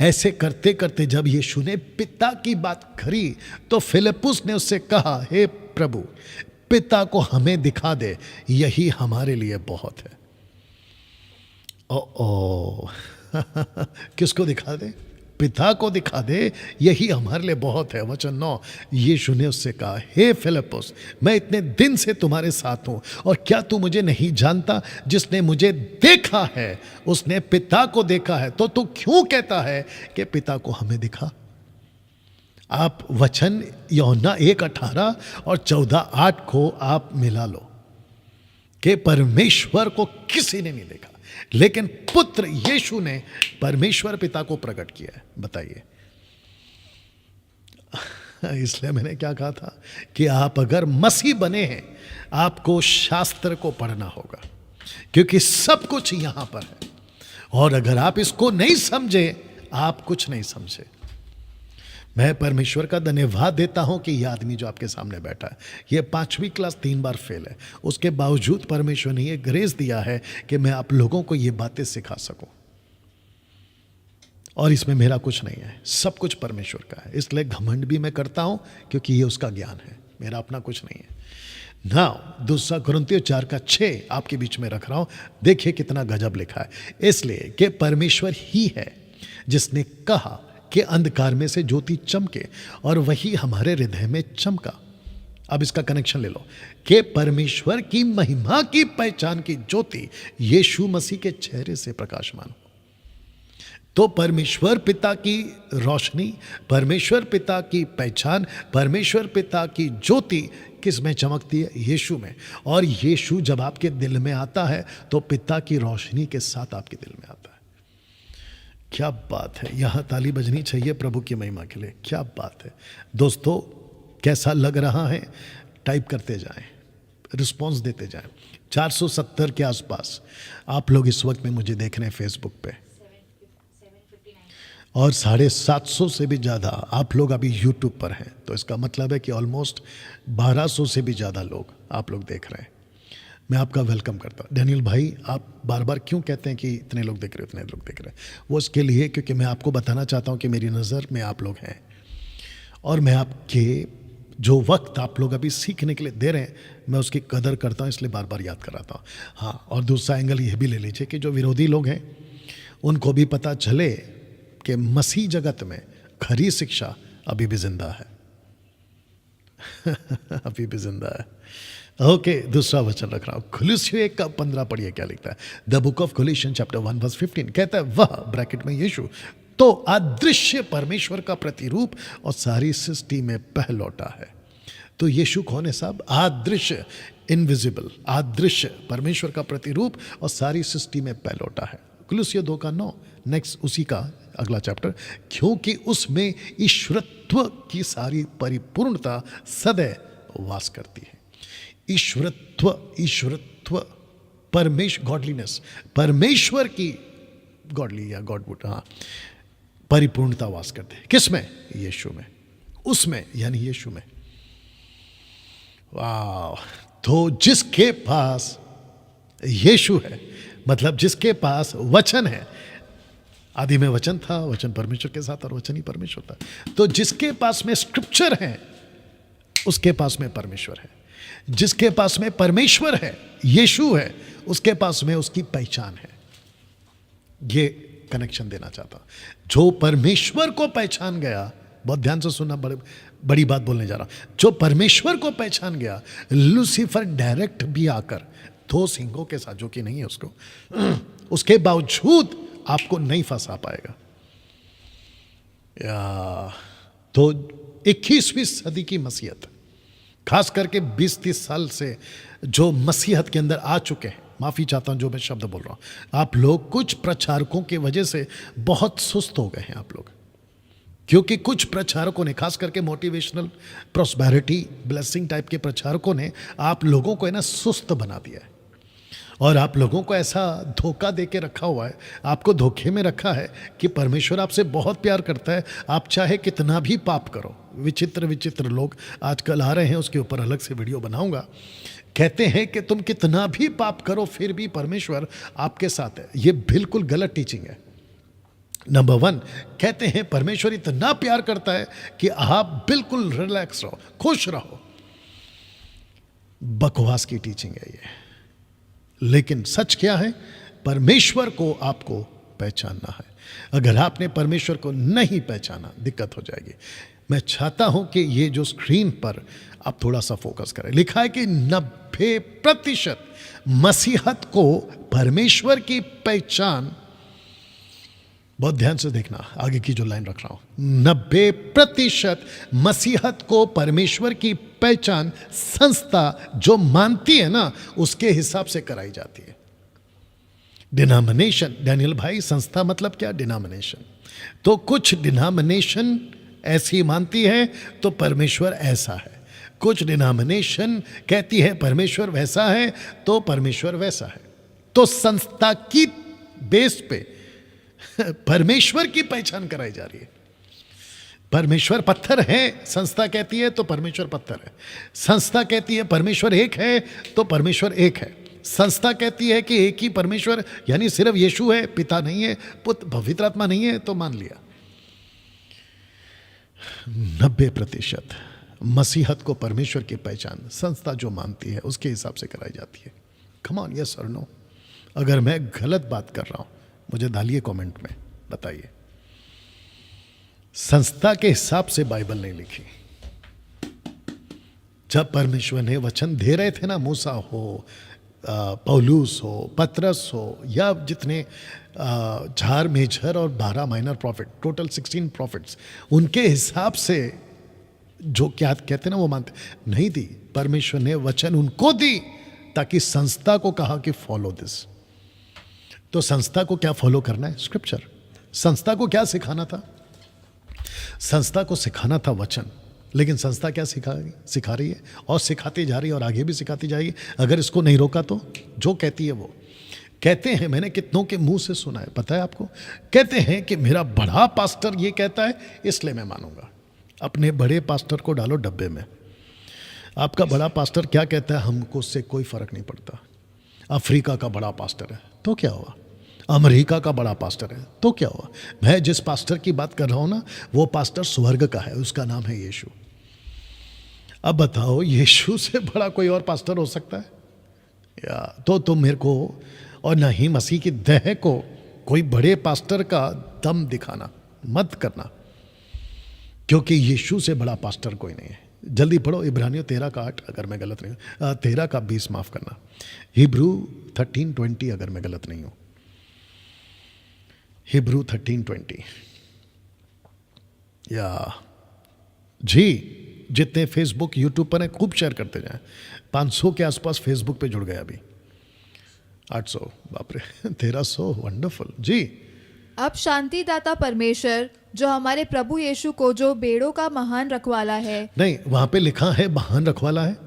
ऐसे करते करते जब यीशु ने पिता की बात करी तो फिलिपुस ने उससे कहा, हे प्रभु, पिता को हमें दिखा दे, यही हमारे लिए बहुत है। ओ किसको दिखा दे? पिता को दिखा दे, यही हमारे लिए बहुत है। वचन 9, यीशु ने उससे कहा, हे फिलिपुस, मैं इतने दिन से तुम्हारे साथ हूं, और क्या तू मुझे नहीं जानता? जिसने मुझे देखा है उसने पिता को देखा है। तो तू क्यों कहता है कि पिता को हमें दिखा? आप वचन यूहन्ना 1:18 और 14:8 को आप मिला लो कि परमेश्वर को किसी ने नहीं देखा, लेकिन पुत्र यीशु ने परमेश्वर पिता को प्रकट किया है। बताइए। इसलिए मैंने क्या कहा था कि आप अगर मसीह बने हैं, आपको शास्त्र को पढ़ना होगा, क्योंकि सब कुछ यहां पर है। और अगर आप इसको नहीं समझे, आप कुछ नहीं समझे। मैं परमेश्वर का धन्यवाद देता हूं कि यह आदमी जो आपके सामने बैठा है, यह 5वीं क्लास 3 बार फेल है, उसके बावजूद परमेश्वर ने यह ग्रेस दिया है कि मैं आप लोगों को ये बातें सिखा सकूं। और इसमें मेरा कुछ नहीं है, सब कुछ परमेश्वर का है। इसलिए घमंड भी मैं करता हूं क्योंकि ये उसका ज्ञान है, मेरा अपना कुछ नहीं है। नाउ 2 कुरिन्थियों 4:6 आपके बीच में रख रहा हूं। देखिए कितना गजब लिखा है। इसलिए कि परमेश्वर ही है जिसने कहा कि अंधकार में से ज्योति चमके, और वही हमारे हृदय में चमका। अब इसका कनेक्शन ले लो कि परमेश्वर की महिमा की पहचान की ज्योति यीशु मसीह के चेहरे से प्रकाशमान हो। तो परमेश्वर पिता की रोशनी, परमेश्वर पिता की पहचान, परमेश्वर पिता की ज्योति किस में चमकती है? यीशु में। और यीशु जब आपके दिल में आता है तो पिता की रोशनी के साथ आपके दिल में आता है। क्या बात है। यहां ताली बजनी चाहिए प्रभु की महिमा के लिए। क्या बात है दोस्तों, कैसा लग रहा है? टाइप करते जाएं। रिस्पॉन्स देते जाएं। 470 के आसपास आप लोग इस वक्त में मुझे देख रहे हैं फेसबुक पे, और 750 से भी ज़्यादा आप लोग अभी यूट्यूब पर हैं। तो इसका मतलब है कि ऑलमोस्ट 1200 से भी ज़्यादा लोग आप लोग देख रहे हैं। मैं आपका वेलकम करता हूँ। डैनियल भाई, आप बार बार क्यों कहते हैं कि इतने लोग देख रहे हैं, इतने लोग देख रहे हैं? वो इसके लिए क्योंकि मैं आपको बताना चाहता हूँ कि मेरी नज़र में आप लोग हैं, और मैं आपके जो वक्त आप लोग अभी सीखने के लिए दे रहे हैं, मैं उसकी कदर करता हूँ, इसलिए बार बार याद कराता हूँ। हाँ, और दूसरा एंगल ये भी ले लीजिए कि जो विरोधी लोग हैं उनको भी पता चले कि मसीह जगत में खरी शिक्षा अभी भी जिंदा है। अभी भी जिंदा है। ओके, दूसरा वचन रख रहा हूं, कुलुस्सियों 1:15 पढ़िए क्या लिखता है। The book of Colossians chapter 1:15 कहता है, वह ब्रैकेट में यीशु तो अदृश्य परमेश्वर का प्रतिरूप और सारी सृष्टि में पहलौटा है। तो यीशु कौन है साहब? अदृश्य, इनविजिबल, अदृश्य परमेश्वर का प्रतिरूप और सारी सृष्टि में पहलौटा है। कुलुस्सियों 2:9 नेक्स्ट उसी का अगला चैप्टर, क्योंकि उसमें ईश्वरत्व की सारी परिपूर्णता सदैव वास करती है। ईश्वरत्व गॉडलीनेस, परमेश्वर की गॉडली या गॉडवुड, हाँ, परिपूर्णता वास करते हैं। किसमें? यीशु में, उसमें यानी यीशु में। वाह! तो जिसके पास यीशु है, मतलब जिसके पास वचन है, आदि में वचन था, वचन परमेश्वर के साथ और वचन ही परमेश्वर था। तो जिसके पास में स्क्रिप्चर है उसके पास में परमेश्वर है। जिसके पास में परमेश्वर है, यीशु है, उसके पास में उसकी पहचान है। ये कनेक्शन देना चाहता। जो परमेश्वर को पहचान गया, बहुत ध्यान से सुनना, बड़ी बात बोलने जा रहा हूं। जो परमेश्वर को पहचान गया, लूसीफर डायरेक्ट भी आकर 2 सिंहों के साथ, जो कि नहीं है उसको, उसके बावजूद आपको नहीं फंसा पाएगा। तो 21वीं सदी की मसीहत, खास करके 20-30 साल से जो मसीहत के अंदर आ चुके हैं, माफ़ी चाहता हूं जो मैं शब्द बोल रहा हूं, आप लोग कुछ प्रचारकों की वजह से बहुत सुस्त हो गए हैं आप लोग। क्योंकि कुछ प्रचारकों ने, खास करके मोटिवेशनल, प्रॉस्पेरिटी, ब्लेसिंग टाइप के प्रचारकों ने आप लोगों को है ना सुस्त बना दिया है, और आप लोगों को ऐसा धोखा दे के रखा हुआ है, आपको धोखे में रखा है कि परमेश्वर आपसे बहुत प्यार करता है, आप चाहे कितना भी पाप करो। विचित्र लोग आजकल आ रहे हैं, उसके ऊपर अलग से वीडियो बनाऊंगा। कहते हैं कि तुम कितना भी पाप करो फिर भी परमेश्वर आपके साथ है। ये बिल्कुल गलत टीचिंग है। नंबर 1, कहते हैं परमेश्वर इतना प्यार करता है कि आप बिल्कुल रिलैक्स रहो, खुश रहो। बकवास की टीचिंग है ये। लेकिन सच क्या है? परमेश्वर को आपको पहचानना है। अगर आपने परमेश्वर को नहीं पहचाना, दिक्कत हो जाएगी। मैं चाहता हूं कि ये जो स्क्रीन पर आप थोड़ा सा फोकस करें। लिखा है कि 90% मसीहत को परमेश्वर की पहचान, बहुत ध्यान से देखना आगे की जो लाइन रख रहा हूं, 90% मसीहत को परमेश्वर की पहचान संस्था जो मानती है ना, उसके हिसाब से कराई जाती है। डिनोमिनेशन, डैनियल भाई, संस्था मतलब क्या? डिनोमिनेशन। तो कुछ डिनोमिनेशन ऐसी मानती है तो परमेश्वर ऐसा है, कुछ डिनोमिनेशन कहती है परमेश्वर वैसा है तो परमेश्वर वैसा है। तो संस्था की बेस पे परमेश्वर की पहचान कराई जा रही है। परमेश्वर पत्थर है, संस्था कहती है तो परमेश्वर पत्थर है। संस्था कहती है परमेश्वर एक है तो परमेश्वर एक है। संस्था कहती है कि एक ही परमेश्वर यानी सिर्फ यीशु है, पिता नहीं है, पुत्र, पवित्र आत्मा नहीं है, तो मान लिया। 90% मसीहत को परमेश्वर की पहचान संस्था जो मानती है उसके हिसाब से कराई जाती है। कम ऑन, यस और नो? अगर मैं गलत बात कर रहा हूं मुझे डालिए कमेंट में, बताइए। संस्था के हिसाब से बाइबल नहीं लिखी। जब परमेश्वर ने वचन दे रहे थे ना, मूसा हो, पौलुस हो, पतरस हो, या जितने झार मेजर और 12 माइनर प्रॉफिट, टोटल 16 प्रॉफिट्स, उनके हिसाब से जो क्या कहते ना वो मानते नहीं दी। परमेश्वर ने वचन उनको दी ताकि संस्था को कहा कि फॉलो दिस। तो संस्था को क्या फॉलो करना है? स्क्रिप्चर। संस्था को क्या सिखाना था? संस्था को सिखाना था वचन। लेकिन संस्था क्या सिखा रही है और सिखाती जा रही है और आगे भी सिखाती जाएगी। अगर इसको नहीं रोका तो जो कहती है वो कहते हैं, मैंने कितनों के मुंह से सुना है, पता है आपको, कहते हैं कि मेरा बड़ा पास्टर ये कहता है इसलिए मैं मानूंगा। अपने बड़े पास्टर को डालो डब्बे में। आपका बड़ा पास्टर क्या कहता है हमको उससे कोई फर्क नहीं पड़ता। अफ्रीका का बड़ा पास्टर है तो क्या हुआ, अमेरिका का बड़ा पास्टर है तो क्या हुआ। मैं जिस पास्टर की बात कर रहा हूं ना वो पास्टर स्वर्ग का है, उसका नाम है यीशु। अब बताओ यीशु से बड़ा कोई और पास्टर हो सकता है या? तो तुम मेरे को और न ही मसीह की देह को कोई बड़े पास्टर का दम दिखाना मत करना, क्योंकि यीशु से बड़ा पास्टर कोई नहीं है। जल्दी पढ़ो इब्रानियों 13:8 अगर मैं गलत नहीं हूँ, 13:20 माफ करना, हिब्रू 13:20 अगर मैं गलत नहीं हूँ, हिब्रू 13:20 या जी। जितने फेसबुक यूट्यूब पर हैं खूब शेयर करते जाएं। 500 के आसपास फेसबुक पे जुड़ गए अभी, 800 बाप रे 1300 वंडरफुल जी। अब शांतिदाता परमेश्वर जो हमारे प्रभु यीशु को जो बेड़ों का महान रखवाला है, नहीं वहां पे लिखा है महान रखवाला है,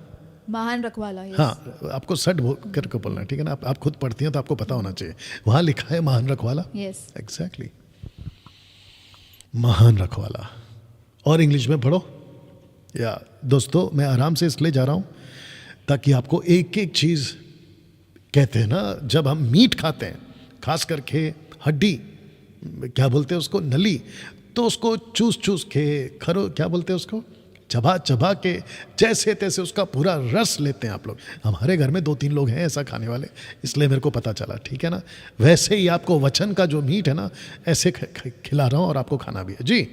महान रखवाला है। हाँ आपको सट करके बोलना है, ठीक है ना। आप खुद पढ़ती हैं तो आपको पता होना चाहिए, वहां लिखा है महान रखवाला। यस, एग्जैक्टली, महान रखवाला। और इंग्लिश में पढ़ो या दोस्तों मैं आराम से इसलिए जा रहा हूं ताकि आपको एक एक चीज, कहते हैं ना जब हम मीट खाते हैं खास करके हड्डी, क्या बोलते हैं उसको, नली, तो उसको चूस चूस के खरो, क्या बोलते हैं उसको, चबा चबा के जैसे तैसे उसका पूरा रस लेते हैं आप लोग। हमारे घर में 2-3 लोग हैं ऐसा खाने वाले, इसलिए मेरे को पता चला, ठीक है ना। वैसे ही आपको वचन का जो मीट है ना ऐसे खिला रहा हूं और आपको खाना भी है जी।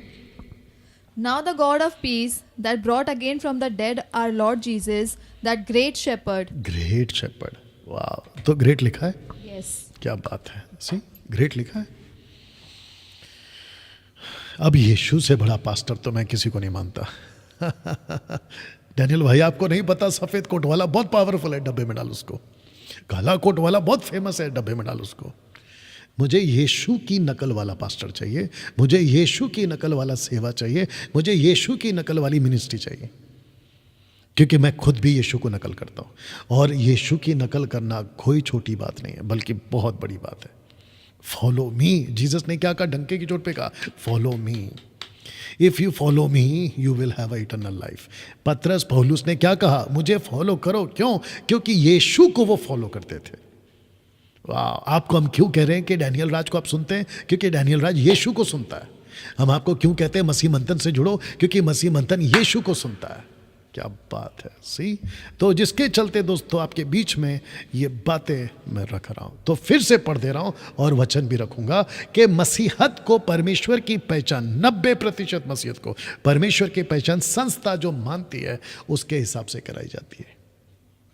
Now the God of peace that brought again from the dead our Lord Jesus, that great shepherd. Great shepherd, वाह। तो ग्रेट लिखा है, Yes. क्या बात है, सी ग्रेट लिखा है। अब यीशु से बड़ा पास्टर तो मैं किसी को नहीं मानता। डैनियल भाई आपको नहीं पता, सफेद कोट वाला बहुत पावरफुल है, डब्बे में डाल उसको। काला कोट वाला बहुत फेमस है, डब्बे में डाल उसको। मुझे यीशु की नकल वाला पास्टर चाहिए, मुझे यीशु की नकल वाला सेवा चाहिए, मुझे यीशु की नकल वाली मिनिस्ट्री चाहिए, क्योंकि मैं खुद भी यीशु को नकल करता हूँ। और यीशु की नकल करना कोई छोटी बात नहीं है, बल्कि बहुत बड़ी बात है। फॉलो मी, जीसस ने क्या कहा, डंके की चोट पे कहा follow me. If you follow me you will have a eternal life. पतरस पौलुस ने क्या कहा, मुझे फॉलो करो। क्यों? क्योंकि यीशु को वो फॉलो करते थे। वाह, आपको हम क्यों कह रहे हैं कि डैनियल राज को आप सुनते हैं? क्योंकि डैनियल राज यीशु को सुनता है। हम आपको क्यों कहते हैं मसीह मंथन से जुड़ो? क्योंकि मसीह मंथन यीशु को सुनता है। क्या बात है, सी। तो जिसके चलते दोस्तों आपके बीच में ये बातें मैं रख रहा हूं, तो फिर से पढ़ दे रहा हूं और वचन भी रखूंगा कि मसीहत को परमेश्वर की पहचान, 90% मसीहत को परमेश्वर की पहचान संस्था जो मानती है उसके हिसाब से कराई जाती है।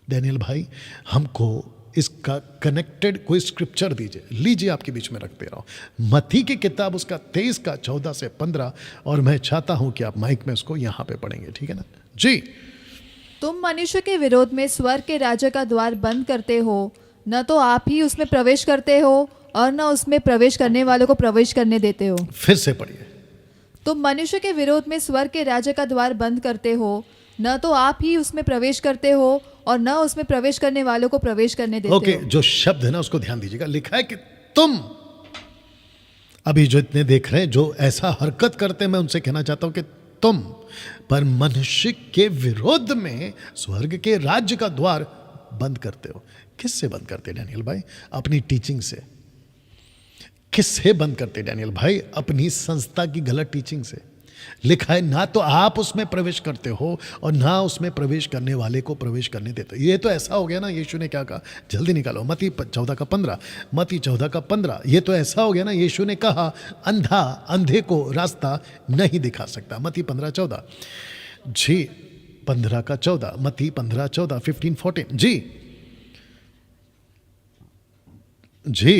डैनियल भाई हमको इसका कनेक्टेड कोई स्क्रिप्चर दीजिए, लीजिए आपके बीच में रख दे रहा हूं। मत्ती की किताब उसका 23 का 14 से 15, और मैं चाहता हूं कि आप माइक में उसको यहां पे पढ़ेंगे, ठीक है ना जी। तुम मनुष्य के विरोध में स्वर्ग के राज्य का द्वार बंद करते हो, न तो आप ही उसमें प्रवेश करते हो और न उसमें प्रवेश करने वालों को प्रवेश करने देते हो। फिर से पढ़िए। तुम मनुष्य के विरोध में स्वर्ग के राज्य का द्वार बंद करते हो, न तो आप ही उसमें प्रवेश करते हो और न उसमें प्रवेश करने वालों को प्रवेश करने देते ओके, हो। जो शब्द है ना उसको ध्यान दीजिएगा। लिखा है कि तुम, अभी जो इतने देख रहे हैं जो ऐसा हरकत करते हैं, मैं उनसे कहना चाहता हूं कि तुम पर मनुष्य के विरोध में स्वर्ग के राज्य का द्वार बंद करते हो। किससे बंद करते डैनियल भाई? अपनी टीचिंग से। किससे बंद करते डैनियल भाई? अपनी संस्था की गलत टीचिंग से। लिखा है ना तो आप उसमें प्रवेश करते हो और ना उसमें प्रवेश करने वाले को प्रवेश करने देते हो। ये तो ऐसा हो गया ना, यीशु ने क्या कहा, जल्दी निकालो, मत्ती 14 का 15, मत्ती 14 का 15। ये तो ऐसा हो गया ना, यीशु ने कहा अंधा अंधे को रास्ता नहीं दिखा सकता, मत्ती 15:14 जी, 15 का 14, मत्ती 15:14, 15-14 जी जी,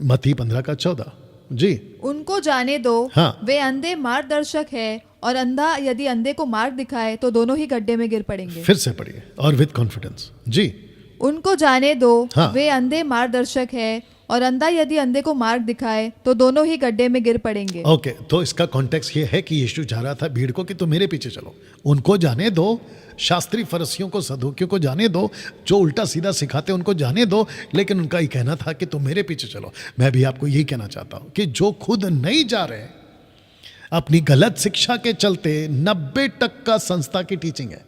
मत्ती 15 का 14 जी। उनको जाने दो, हाँ। वे अंधे मार्गदर्शक है, और अंधा यदि अंधे को मार्ग दिखाए तो दोनों ही गड्ढे में गिर पड़ेंगे। फिर से पढ़िए और विद कॉन्फिडेंस जी। उनको जाने दो, हाँ। वे अंधे मार्गदर्शक है और अंधा यदि अंधे को मार्ग दिखाए तो दोनों ही गड्ढे में गिर पड़ेंगे। ओके, तो इसका कॉन्टेक्स्ट ये है कि यीशु जा रहा था भीड़ को कि तुम मेरे पीछे चलो, उनको जाने दो, शास्त्री फरसियों को सदूकियों को जाने दो, जो उल्टा सीधा सिखाते उनको जाने दो, लेकिन उनका ये कहना था कि तुम मेरे पीछे चलो। मैं भी आपको यही कहना चाहता हूं कि जो खुद नहीं जा रहे, अपनी गलत शिक्षा के चलते 90% संस्था की टीचिंग है,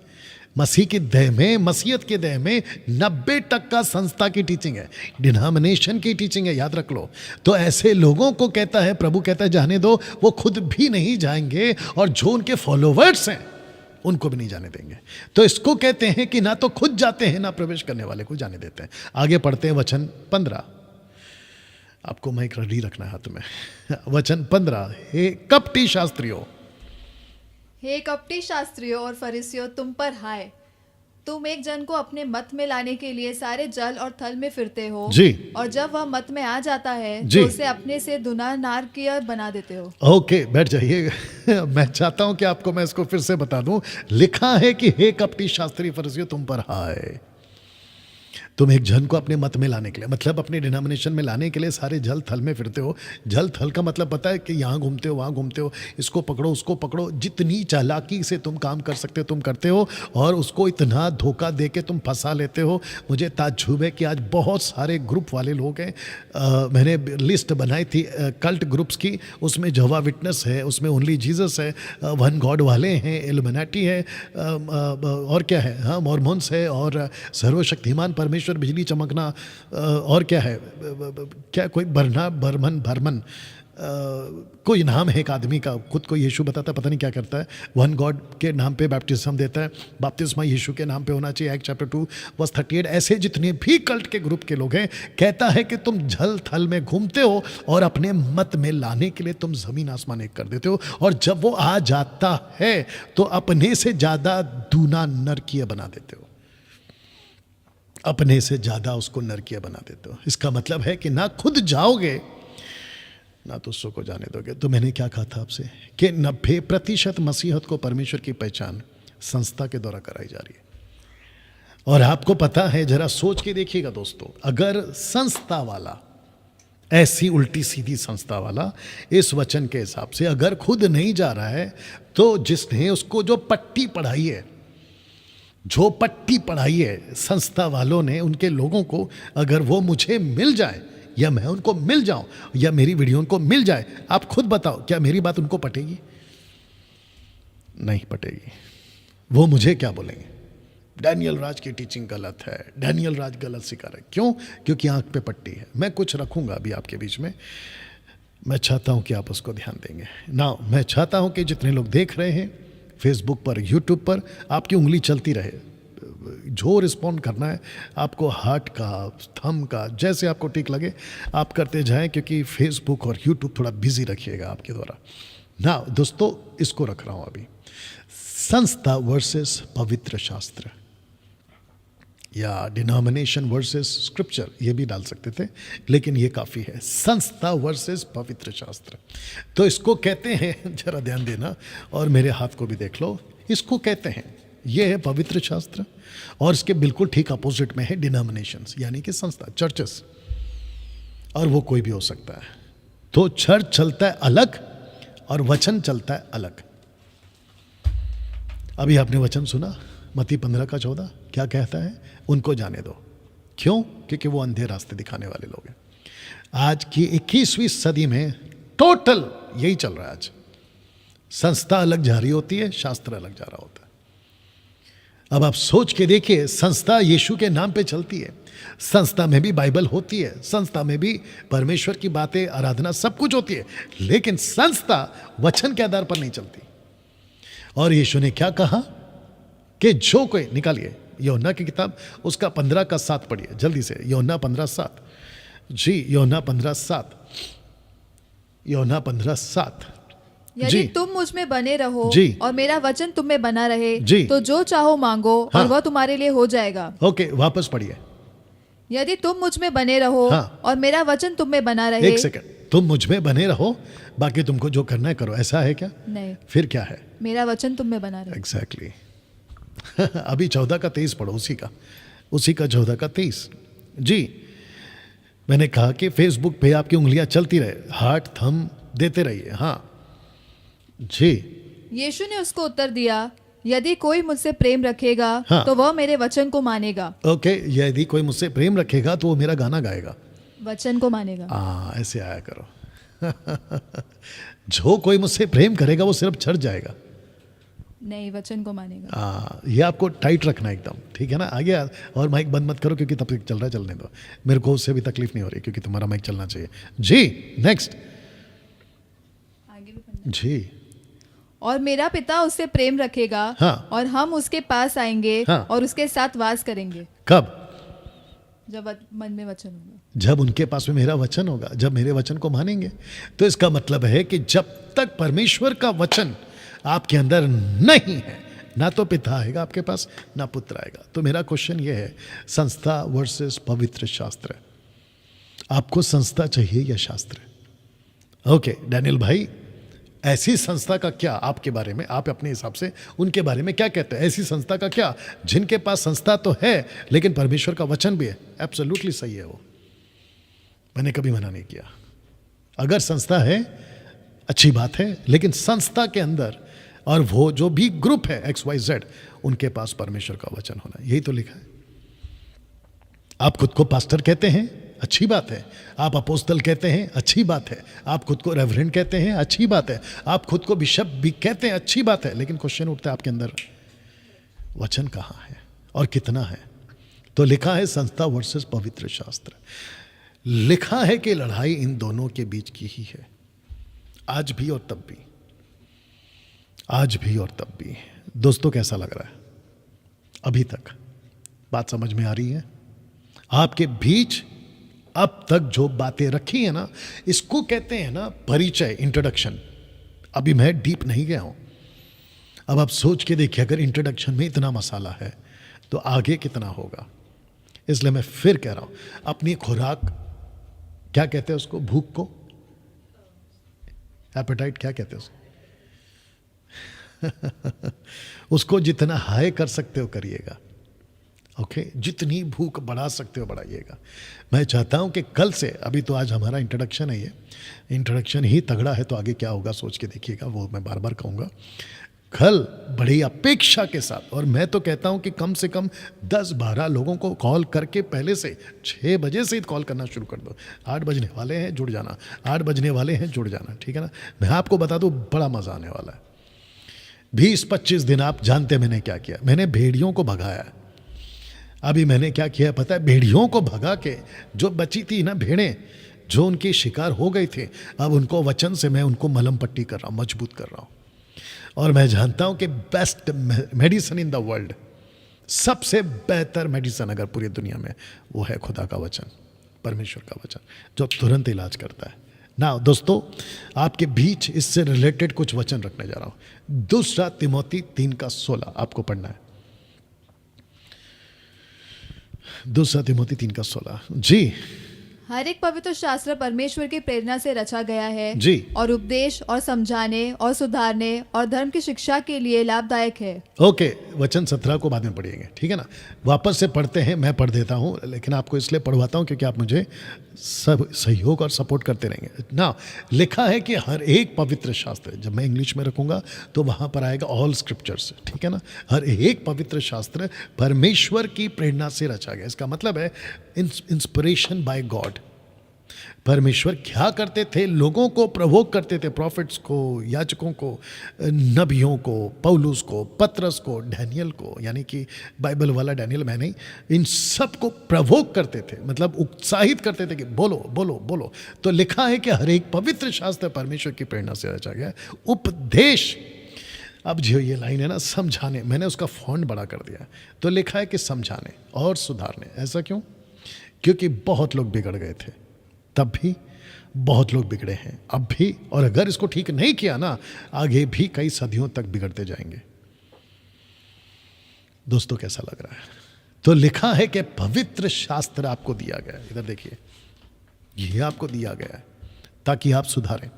मसीह की देह में, मसीहत के देह में 90% संस्था की टीचिंग है, डिनोमिनेशन की टीचिंग है, याद रख लो। तो ऐसे लोगों को कहता है, प्रभु कहता है जाने दो, वो खुद भी नहीं जाएंगे और जो उनके फॉलोवर्स हैं उनको भी नहीं जाने देंगे। तो इसको कहते हैं कि ना तो खुद जाते हैं ना प्रवेश करने वाले को जाने देते हैं। आगे पढ़ते हैं वचन 15, आपको माइक रेडी रखना है हाथ में। वचन 15, हे कपटी शास्त्रियों, हे कपटी शास्त्रियों और फरीसियों, तुम पर हाय, तुम एक जन को अपने मत में लाने के लिए सारे जल और थल में फिरते हो जी। और जब वह मत में आ जाता है जी। तो उसे अपने से दुना नारकीय बना देते हो। ओके, बैठ जाइए। मैं चाहता हूं कि आपको मैं इसको फिर से बता दूं। लिखा है कि हे कपटी शास्त्री फरीसियों, तुम पर हाय, तुम एक जन को अपने मत में लाने के लिए, मतलब अपने डिनोमिनेशन में लाने के लिए सारे जल थल में फिरते हो। जल थल का मतलब पता है कि यहाँ घूमते हो, वहाँ घूमते हो, इसको पकड़ो उसको पकड़ो, जितनी चालाकी से तुम काम कर सकते हो तुम करते हो, और उसको इतना धोखा दे के तुम फंसा लेते हो। मुझे ताज्जुब है कि आज बहुत सारे ग्रुप वाले लोग हैं। मैंने लिस्ट बनाई थी कल्ट ग्रुप्स की, उसमें जवा विटनेस है, उसमें ओनली जीसस है, वन गॉड वाले हैं, इल्यूमिनाटी है, और क्या है, हाँ मॉर्मोन्स है, और सर्वशक्तिमान परमेश्वर, बिजली चमकना, और क्या है, क्या कोई बर्मन कोई नाम है एक आदमी का, खुद को यीशु बताता है, पता नहीं क्या करता है। वन गॉड के नाम पे बैप्टिज्म देता है, बपतिस्मा यीशु के नाम पे होना चाहिए, एक्ट चैप्टर 2 वर्स 38। ऐसे जितने भी कल्ट के ग्रुप के लोग हैं, कहता है कि तुम जल थल में घूमते हो और अपने मत में लाने के लिए तुम जमीन आसमान एक कर देते हो, और जब वो आ जाता है तो अपने से ज्यादा दूना नरकीय बना देते हो, अपने से ज्यादा उसको नरकीय बना देते हो। इसका मतलब है कि ना खुद जाओगे ना तो उसको को जाने दोगे। तो मैंने क्या कहा था आपसे कि 90% मसीहत को परमेश्वर की पहचान संस्था के द्वारा कराई जा रही है। और आपको पता है, जरा सोच के देखिएगा दोस्तों, अगर संस्था वाला, ऐसी उल्टी सीधी संस्था वाला इस वचन के हिसाब से अगर खुद नहीं जा रहा है, तो जिसने उसको जो पट्टी पढ़ाई है, जो पट्टी पढ़ाई है संस्था वालों ने उनके लोगों को, अगर वो मुझे मिल जाए या मैं उनको मिल जाऊं या मेरी वीडियो उनको मिल जाए, आप खुद बताओ क्या मेरी बात उनको पटेगी? नहीं पटेगी। वो मुझे क्या बोलेंगे, डैनियल राज की टीचिंग गलत है, डैनियल राज गलत सिखा रहा है। क्यों? क्योंकि आंख पे पट्टी है। मैं कुछ रखूंगा अभी आपके बीच में, मैं चाहता हूं कि आप उसको ध्यान देंगे ना। मैं चाहता हूं कि जितने लोग देख रहे हैं फेसबुक पर, यूट्यूब पर, आपकी उंगली चलती रहे। जो रिस्पॉन्ड करना है आपको, हार्ट का, थंब का, जैसे आपको ठीक लगे आप करते जाएं, क्योंकि फेसबुक और यूट्यूब थोड़ा बिजी रखिएगा आपके द्वारा ना। दोस्तों इसको रख रहा हूं अभी, संस्था वर्सेस पवित्र शास्त्र, या डिनोमिनेशन वर्सेस स्क्रिप्चर, ये भी डाल सकते थे, लेकिन ये काफ़ी है। संस्था वर्सेस पवित्र शास्त्र, तो इसको कहते हैं, जरा ध्यान देना और मेरे हाथ को भी देख लो, इसको कहते हैं, ये है पवित्र शास्त्र, और इसके बिल्कुल ठीक अपोजिट में है डिनोमिनेशंस, यानी कि संस्था, चर्चेस, और वो कोई भी हो सकता है। तो चर्च चलता है अलग और वचन चलता है अलग। अभी आपने वचन सुना मत्ती 15:14, क्या कहता है? उनको जाने दो। क्यों? क्योंकि वो अंधे रास्ते दिखाने वाले लोग हैं। आज की 21वीं सदी में टोटल यही चल रहा है। आज संस्था अलग जा रही होती है, शास्त्र अलग जा रहा होता है। अब आप सोच के देखिए, संस्था यीशु के नाम पे चलती है, संस्था में भी बाइबल होती है, संस्था में भी परमेश्वर की बातें, आराधना, सब कुछ होती है, लेकिन संस्था वचन के आधार पर नहीं चलती। और यीशु ने क्या कहा कि जो कोई, निकालिए यूहन्ना की किताब, उसका 15:7 पढ़िए जल्दी से। यूहन्ना 15:7, जी यूहन्ना 15:7, यूहन्ना 15:7। यदि तुम मुझ में बने रहो जी। और मेरा वचन तुम में बना रहे जी। तो जो चाहो मांगो हाँ। और वह तुम्हारे लिए हो जाएगा। ओके, वापस पढ़िए। यदि तुम मुझ में बने रहो हाँ। और मेरा वचन तुम में बना रहे। एक सेकंड, तुम मुझ में बने रहो, बाकी तुमको जो करना है करो, ऐसा है क्या? नहीं, फिर क्या है? मेरा वचन तुम में बना रहे। एग्जैक्टली अभी 14:23 पढ़ो, उसी का 14:23। जी, मैंने कहा कि फेसबुक पे आपकी उंगलियां चलती रहे, हार्ट थंब देते रहिए। हाँ जी, यीशु ने उसको उत्तर दिया, यदि कोई मुझसे प्रेम रखेगा हाँ। तो वह मेरे वचन को मानेगा। ओके, यदि कोई मुझसे प्रेम रखेगा तो वो मेरा गाना गाएगा। वचन को मानेगा। ऐसे आया करो। जो कोई मुझसे प्रेम करेगा वो सिर्फ चढ़ जाएगा। नहीं, वचन को मानेगा। ये आपको टाइट रखना एकदम, ठीक है ना। आगे और माइक बंद मत करो क्योंकि तब तक चल रहा है, चलने दो। मेरे को उससे भी तकलीफ नहीं हो रही क्योंकि तुम्हारा माइक चलना चाहिए। जी नेक्स्ट। आगे भी पढ़ना। जी और मेरा पिता उससे प्रेम रखेगा, हाँ। और हम उसके पास आएंगे, हाँ। और उसके साथ वास करेंगे। कब? जब मन में वचन होगा। जब उनके पास में मेरा वचन होगा, जब मेरे वचन को मानेंगे। तो इसका मतलब है कि जब तक परमेश्वर का वचन आपके अंदर नहीं है, ना तो पिता आएगा आपके पास, ना पुत्र आएगा। तो मेरा क्वेश्चन ये है, संस्था वर्सेस पवित्र शास्त्र, आपको संस्था चाहिए या शास्त्र? ओके डैनियल भाई, ऐसी संस्था का क्या आपके बारे में, आप अपने हिसाब से उनके बारे में क्या कहते हैं? ऐसी संस्था का क्या जिनके पास संस्था तो है लेकिन परमेश्वर का वचन भी है? एब्सोल्युटली सही है वो, मैंने कभी मना नहीं किया। अगर संस्था है अच्छी बात है, लेकिन संस्था के अंदर और वो जो भी ग्रुप है XYZ, उनके पास परमेश्वर का वचन होना, यही तो लिखा है। आप खुद को पास्टर कहते हैं, अच्छी बात है। आप अपोस्तल कहते हैं, अच्छी बात है। आप खुद को रेवरेंड कहते हैं, अच्छी बात है। आप खुद को बिशप भी कहते हैं, अच्छी बात है। लेकिन क्वेश्चन उठता है आपके अंदर वचन कहाँ है और कितना है? तो लिखा है संस्था वर्सेस पवित्र शास्त्र। लिखा है कि लड़ाई इन दोनों के बीच की ही है, आज भी और तब भी, आज भी और तब भी। दोस्तों कैसा लग रहा है अभी तक? बात समझ में आ रही है? आपके बीच अब तक जो बातें रखी है ना, इसको कहते हैं ना परिचय, इंट्रोडक्शन। अभी मैं डीप नहीं गया हूं। अब आप सोच के देखिए, अगर इंट्रोडक्शन में इतना मसाला है तो आगे कितना होगा। इसलिए मैं फिर कह रहा हूं, अपनी खुराक, क्या कहते हैं उसको, भूख को, एपेटाइट क्या कहते हैं उसको उसको जितना हाई कर सकते हो करिएगा। ओके, जितनी भूख बढ़ा सकते हो बढ़ाइएगा। मैं चाहता हूं कि कल से, अभी तो आज हमारा इंट्रोडक्शन है, ये इंट्रोडक्शन ही तगड़ा है, तो आगे क्या होगा सोच के देखिएगा, वो मैं बार बार कहूँगा। कल बड़ी अपेक्षा के साथ, और मैं तो कहता हूं कि कम से कम 10-12 लोगों को कॉल करके पहले से 6 बजे से ही कॉल करना शुरू कर दो। 8 बजने वाले हैं, जुड़ जाना। 8 बजने वाले हैं, जुड़ जाना, ठीक है ना। मैं आपको बता दूं, बड़ा मजा आने वाला है। 20-25 दिन आप जानते मैंने क्या किया? मैंने भेड़ियों को भगाया। अभी मैंने क्या किया पता है? भेड़ियों को भगा के जो बची थी ना भेड़ें, जो उनके शिकार हो गए थे, अब उनको वचन से मैं उनको मलम पट्टी कर रहा हूँ, मजबूत कर रहा हूँ। और मैं जानता हूँ कि best medicine in the world, सबसे बेहतर मेडिसिन अगर पूरी दुनिया में, वो है खुदा का वचन, परमेश्वर का वचन, जो तुरंत इलाज करता है ना। दोस्तों आपके बीच इससे रिलेटेड कुछ वचन रखने जा रहा हूँ। 2 तिमोथी 3:16 आपको पढ़ना है। 2 तिमोथी 3:16 जी। हर एक पवित्र शास्त्र परमेश्वर की प्रेरणा से रचा गया है जी। और उपदेश और समझाने और सुधारने और धर्म की शिक्षा के लिए लाभदायक है। ओके, वचन 17 को बाद में पढ़िएंगे, ठीक है ना। वापस से पढ़ते हैं, मैं पढ़ देता हूँ, लेकिन आपको इसलिए पढ़वाता हूँ क्योंकि आप मुझे सब सहयोग और सपोर्ट करते रहेंगे ना। लिखा है कि हर एक पवित्र शास्त्र, जब मैं इंग्लिश में रखूंगा तो वहाँ पर आएगा ऑल स्क्रिप्चर्स, ठीक है ना। हर एक पवित्र शास्त्र परमेश्वर की प्रेरणा से रचा गया। इसका मतलब है इंस्पिरेशन बाय गॉड। परमेश्वर क्या करते थे? लोगों को प्रवोक करते थे, प्रॉफिट्स को, याजकों को, नबियों को, पौलुस को, पतरस को, डैनियल को, यानी कि बाइबल वाला डैनियल मैं नहीं, इन सब को प्रवोक करते थे, मतलब उत्साहित करते थे कि बोलो बोलो बोलो। तो लिखा है कि हर एक पवित्र शास्त्र परमेश्वर की प्रेरणा से रचा गया। उपदेश, अब जो ये लाइन है ना, समझाने, मैंने उसका फॉन्ट बड़ा कर दिया। तो लिखा है कि समझाने और सुधारने। ऐसा क्यों? क्योंकि बहुत लोग बिगड़ गए थे तब भी, बहुत लोग बिगड़े हैं अब भी, और अगर इसको ठीक नहीं किया ना, आगे भी कई सदियों तक बिगड़ते जाएंगे। दोस्तों कैसा लग रहा है? तो लिखा है कि पवित्र शास्त्र आपको दिया गया है। इधर देखिए, ये आपको दिया गया है ताकि आप सुधारें,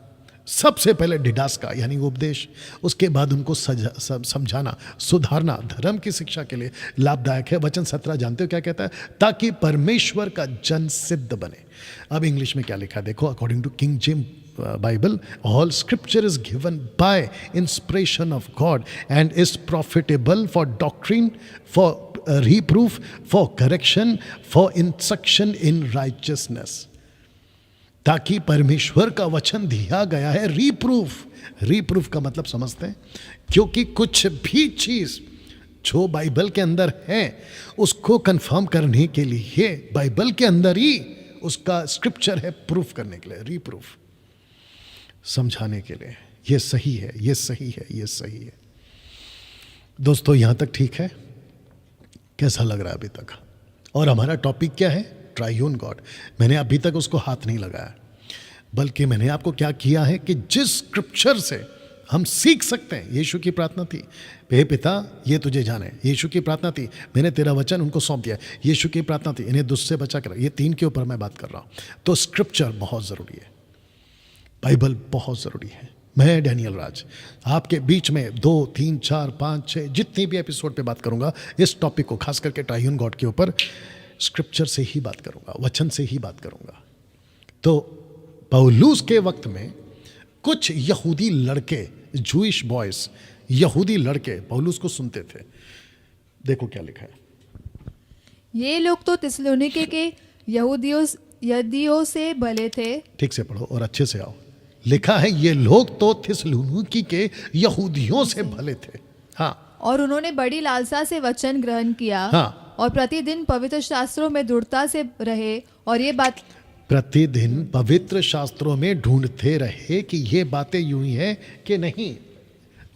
सबसे पहले डिडास्का यानी उपदेश, उसके बाद उनको समझाना, सुधारना धर्म की शिक्षा के लिए लाभदायक है। वचन 17 जानते हो क्या कहता है? ताकि परमेश्वर का जन सिद्ध बने। अब इंग्लिश में क्या लिखा है देखो, according to King James Bible, all scripture is given by inspiration of God and is profitable for doctrine, for reproof, for correction, for instruction in righteousness। ताकि परमेश्वर का वचन दिया गया है रिप्रूफ का मतलब समझते हैं, क्योंकि कुछ भी चीज जो बाइबल के अंदर है उसको कंफर्म करने के लिए बाइबल के अंदर ही उसका स्क्रिप्चर है, प्रूफ करने के लिए, रिप्रूफ, समझाने के लिए। ये सही है, ये सही है, ये सही है। दोस्तों यहां तक ठीक है? कैसा लग रहा है अभी तक? और हमारा टॉपिक क्या है? ट्राइयून गॉड। मैंने अभी तक उसको हाथ नहीं लगाया, बल्कि मैंने आपको क्या किया है कि जिस स्क्रिप्चर से हम सीख सकते हैं। यीशु की प्रार्थना थी, हे पिता ये तुझे जाने। यीशु की प्रार्थना थी, मैंने तेरा वचन उनको सौंप दिया। यीशु की प्रार्थना थी, इन्हें दुष्ट से बचा कर। ये 3 के ऊपर मैं बात कर रहा हूं। तो स्क्रिप्चर बहुत ज़रूरी है, बाइबल बहुत ज़रूरी है। मैं डैनियल राज आपके बीच में 2, 3, 4, 5, 6 जितनी भी एपिसोड पे बात करूंगा इस टॉपिक को, खास करके ट्राइयून गॉड के ऊपर, स्क्रिप्चर से ही बात करूंगा, वचन से ही बात करूंगा। तो पौलुस के वक्त में कुछ यहूदी लड़के, जूइश बॉयज, यहूदी लड़के पौलुस को सुनते थे। देखो क्या लिखा है। ये लोग तो थिस्सलुनीके के यहूदियों से भले थे। ठीक से पढ़ो और अच्छे से आओ। लिखा है ये लोग तो थिस्सलुनीके के यहूदियों से भले थे। हाँ, और उन्होंने बड़ी लालसा से वचन ग्रहण किया। हाँ, और प्रतिदिन पवित्र शास्त्रों में दृढ़ता से रहे। और ये बात प्रतिदिन पवित्र शास्त्रों में ढूंढते रहे कि ये बातें यूं ही है कि नहीं।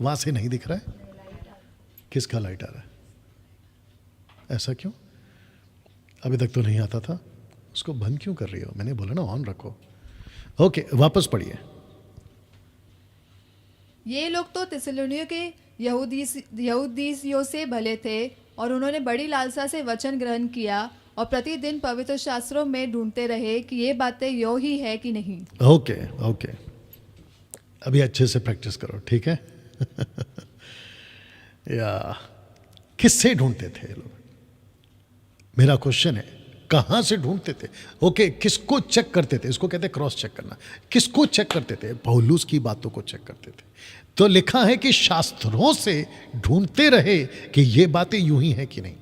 वहां से नहीं दिख रहा है, किसका लाइट आ रहा है? ऐसा क्यों? अभी तक तो नहीं आता था, उसको बंद क्यों कर रही हो? मैंने बोला ना ऑन रखो। ओके, वापस पढ़िए। ये लोग तो थिस्सलुनीके के यहूदियों से भले थे, और उन्होंने बड़ी लालसा से वचन ग्रहण किया, और प्रतिदिन पवित्र शास्त्रों में ढूंढते रहे कि ये बातें यो ही है कि नहीं। ओके, अभी अच्छे से प्रैक्टिस करो, ठीक है? या किससे ढूंढते थे ये लोग? मेरा क्वेश्चन है, कहां से ढूंढते थे? ओके, किसको चेक करते थे? इसको कहते हैं क्रॉस चेक करना। किसको चेक करते थे? पौलुस की बातों को चेक करते थे। तो लिखा है कि शास्त्रों से ढूंढते रहे कि ये बातें यूं ही है कि नहीं।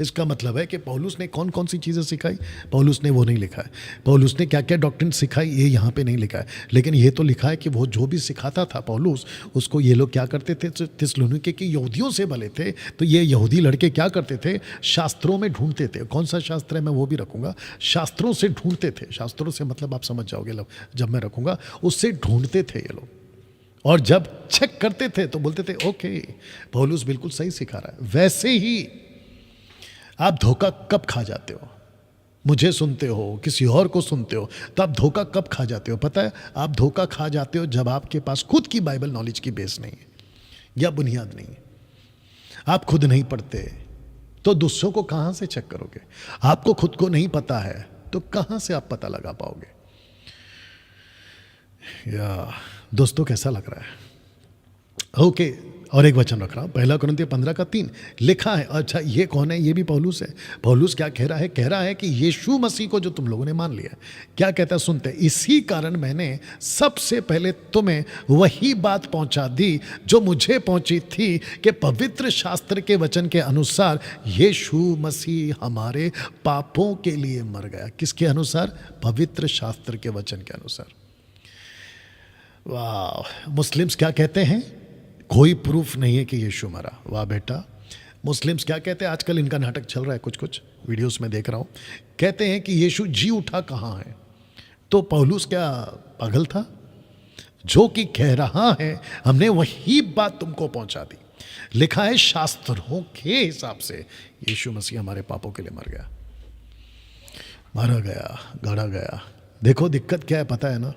इसका मतलब है कि पौलुस ने कौन कौन सी चीज़ें सिखाई, पौलुस ने वो नहीं लिखा है। पौलुस ने क्या क्या डॉक्ट्रिन सिखाई, ये यहाँ पे नहीं लिखा है। लेकिन ये तो लिखा है कि वो जो भी सिखाता था पौलुस, उसको ये लोग क्या करते थे? थिस्सलुनीके के यहूदियों से भले थे। तो ये यहूदी लड़के क्या करते थे? शास्त्रों में ढूंढते थे। कौन सा शास्त्र है मैं वो भी रखूँगा। शास्त्रों से ढूंढते थे। शास्त्रों से मतलब आप समझ जाओगे जब मैं रखूँगा, उससे ढूंढते थे ये लोग। और जब चेक करते थे तो बोलते थे ओके, पौलुस बिल्कुल सही सिखा रहा है। वैसे ही आप धोखा कब खा जाते हो? मुझे सुनते हो, किसी और को सुनते हो, तो आप धोखा कब खा जाते हो? पता है, आप धोखा खा जाते हो जब आपके पास खुद की बाइबल नॉलेज की बेस नहीं है या बुनियाद नहीं है। आप खुद नहीं पढ़ते तो दूसरों को कहां से चेक करोगे? आपको खुद को नहीं पता है तो कहां से आप पता लगा पाओगे? या दोस्तों कैसा लग रहा है? ओके, और एक वचन रख रहा हूँ, 1 कुरिन्थियों 15:3 लिखा है। अच्छा, ये कौन है? ये भी पौलुस है। पौलुस क्या कह रहा है? कह रहा है कि यीशु मसीह को जो तुम लोगों ने मान लिया, क्या कहता है सुनते, इसी कारण मैंने सबसे पहले तुम्हें वही बात पहुंचा दी जो मुझे पहुंची थी कि पवित्र शास्त्र के वचन के अनुसार यीशु मसीह हमारे पापों के लिए मर गया। किसके अनुसार? पवित्र शास्त्र के वचन के अनुसार। वाह! मुस्लिम्स क्या कहते हैं? कोई प्रूफ नहीं है कि यीशु मरा। वाह बेटा! मुस्लिम्स क्या कहते हैं? आजकल इनका नाटक चल रहा है, कुछ वीडियोस में देख रहा हूँ। कहते हैं कि यीशु जी उठा कहाँ है? तो पौलुस क्या पागल था? जो कि कह रहा है हमने वही बात तुमको पहुंचा दी। लिखा है शास्त्रों के हिसाब से यीशु मसीह हमारे पापों के लिए मर गया, मारा गया, गाड़ा गया। देखो दिक्कत क्या है पता है ना?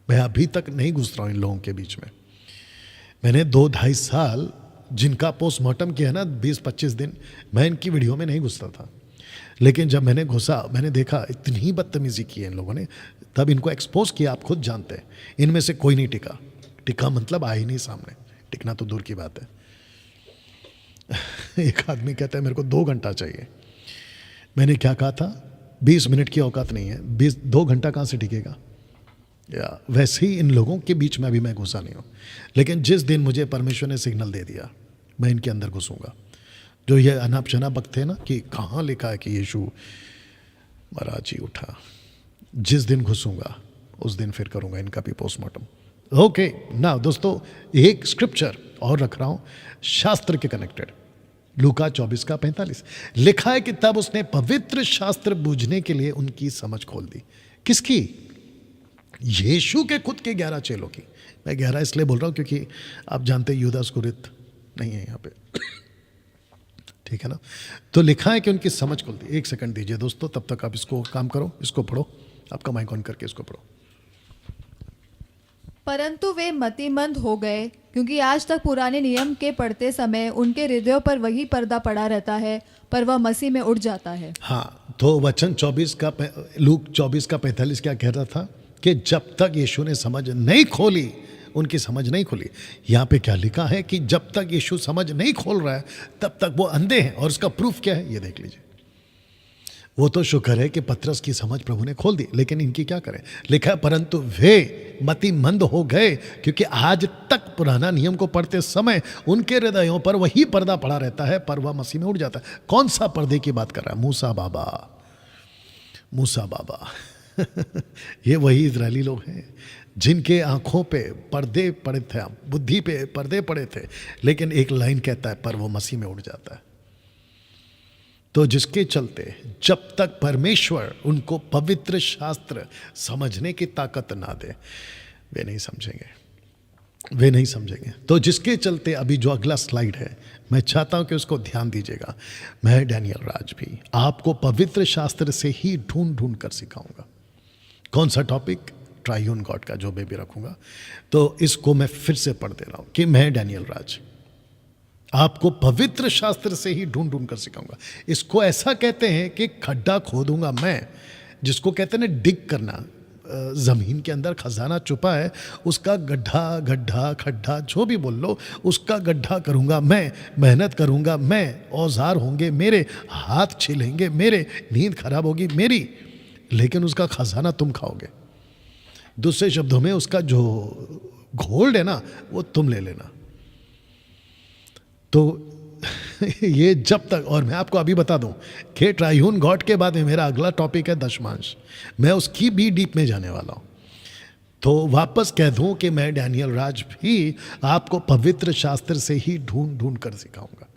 मैं अभी तक नहीं घुस रहा हूँ इन लोगों के बीच में। मैंने 2-2.5 साल जिनका पोस्टमार्टम किया ना, 20-25 दिन, मैं इनकी वीडियो में नहीं घुसता था। लेकिन जब मैंने घुसा, मैंने देखा इतनी बदतमीजी की है इन लोगों ने, तब इनको एक्सपोज किया। आप खुद जानते हैं इनमें से कोई नहीं टिका मतलब आया ही नहीं सामने, टिकना तो दूर की बात है। एक आदमी कहता है मेरे को 2 घंटा चाहिए। मैंने क्या कहा था, 20 मिनट की औकात नहीं है, 2 घंटा कहाँ से टिकेगा। या वैसे ही इन लोगों के बीच में अभी मैं घुसा नहीं हूँ, लेकिन जिस दिन मुझे परमेश्वर ने सिग्नल दे दिया मैं इनके अंदर घुसूंगा। जो ये अनाप शनाप वक्त है ना कि कहाँ लिखा है कि यीशु मरा जी उठा, जिस दिन घुसूंगा उस दिन फिर करूंगा इनका भी पोस्टमार्टम। ओके ना दोस्तों, एक स्क्रिप्चर और रख रहा हूं शास्त्र के कनेक्टेड। लूका 24:45 लिखा है कि तब उसने पवित्र शास्त्र बूझने के लिए उनकी समझ खोल दी। किसकी? यीशु के खुद के 11 चेलों की। मैं 11 इसलिए बोल रहा हूं क्योंकि आप जानते हैं यूदास कुरित नहीं है यहाँ पे, ठीक है ना। तो लिखा है कि उनकी समझ खोल दी। 1 सेकंड दीजिए दोस्तों, तब तक आप इसको काम करो, इसको पढ़ो, आपका माइक ऑन करके इसको पढ़ो। परंतु वे मतिमंद हो गए, क्योंकि आज तक पुराने नियम के पढ़ते समय उनके हृदयों पर वही पर्दा पड़ा रहता है, पर वह मसीह में उठ जाता है। हाँ, तो वचन 24 का 45 क्या कह रहा था कि जब तक यीशु ने समझ नहीं खोली, उनकी समझ नहीं खुली। यहाँ पे क्या लिखा है कि जब तक यीशु समझ नहीं खोल रहा है तब तक वो अंधे हैं। और उसका प्रूफ क्या है ये देख लीजिए। वो तो शुक्र है कि पतरस की समझ प्रभु ने खोल दी, लेकिन इनकी क्या करें। लिखा है परंतु वे मतिमंद हो गए, क्योंकि आज तक पुराना नियम को पढ़ते समय उनके हृदयों पर वही पर्दा पड़ा रहता है, पर वह मसीह में उठ जाता है। कौन सा पर्दे की बात कर रहा है? मूसा बाबा ये वही इजरायली लोग हैं जिनके आंखों पे पर्दे पड़े थे, बुद्धि पे पर्दे पड़े थे, लेकिन एक लाइन कहता है पर वो मसीह में उठ जाता है। तो जिसके चलते जब तक परमेश्वर उनको पवित्र शास्त्र समझने की ताकत ना दे, वे नहीं समझेंगे। तो जिसके चलते अभी जो अगला स्लाइड है, मैं चाहता हूं कि उसको ध्यान दीजिएगा। मैं डैनियल राज भी आपको पवित्र शास्त्र से ही ढूंढ कर सिखाऊंगा। कौन सा टॉपिक? ट्राइयून गॉड का जो मैं भी रखूंगा। तो इसको मैं फिर से पढ़ दे रहा हूं कि मैं डैनियल राज आपको पवित्र शास्त्र से ही ढूंढ कर सिखाऊंगा। इसको ऐसा कहते हैं कि खड्डा खोदूंगा मैं, जिसको कहते हैं ना डिग करना, जमीन के अंदर खजाना छुपा है, उसका गड्ढा खड्डा जो भी बोल लो, उसका गड्ढा करूंगा मैं, मेहनत करूंगा मैं, औजार होंगे मेरे, हाथ छिलेंगे मेरे, नींद खराब होगी मेरी, लेकिन उसका खजाना तुम खाओगे। दूसरे शब्दों में उसका जो गोल्ड है ना वो तुम ले लेना। तो ये जब तक, और मैं आपको अभी बता दूं कि ट्राइयून गॉड के बाद में मेरा अगला टॉपिक है दशमांश, मैं उसकी भी डीप में जाने वाला हूं। तो वापस कह दूं कि मैं डैनियल राज भी आपको पवित्र शास्त्र से ही ढूंढ कर सिखाऊंगा।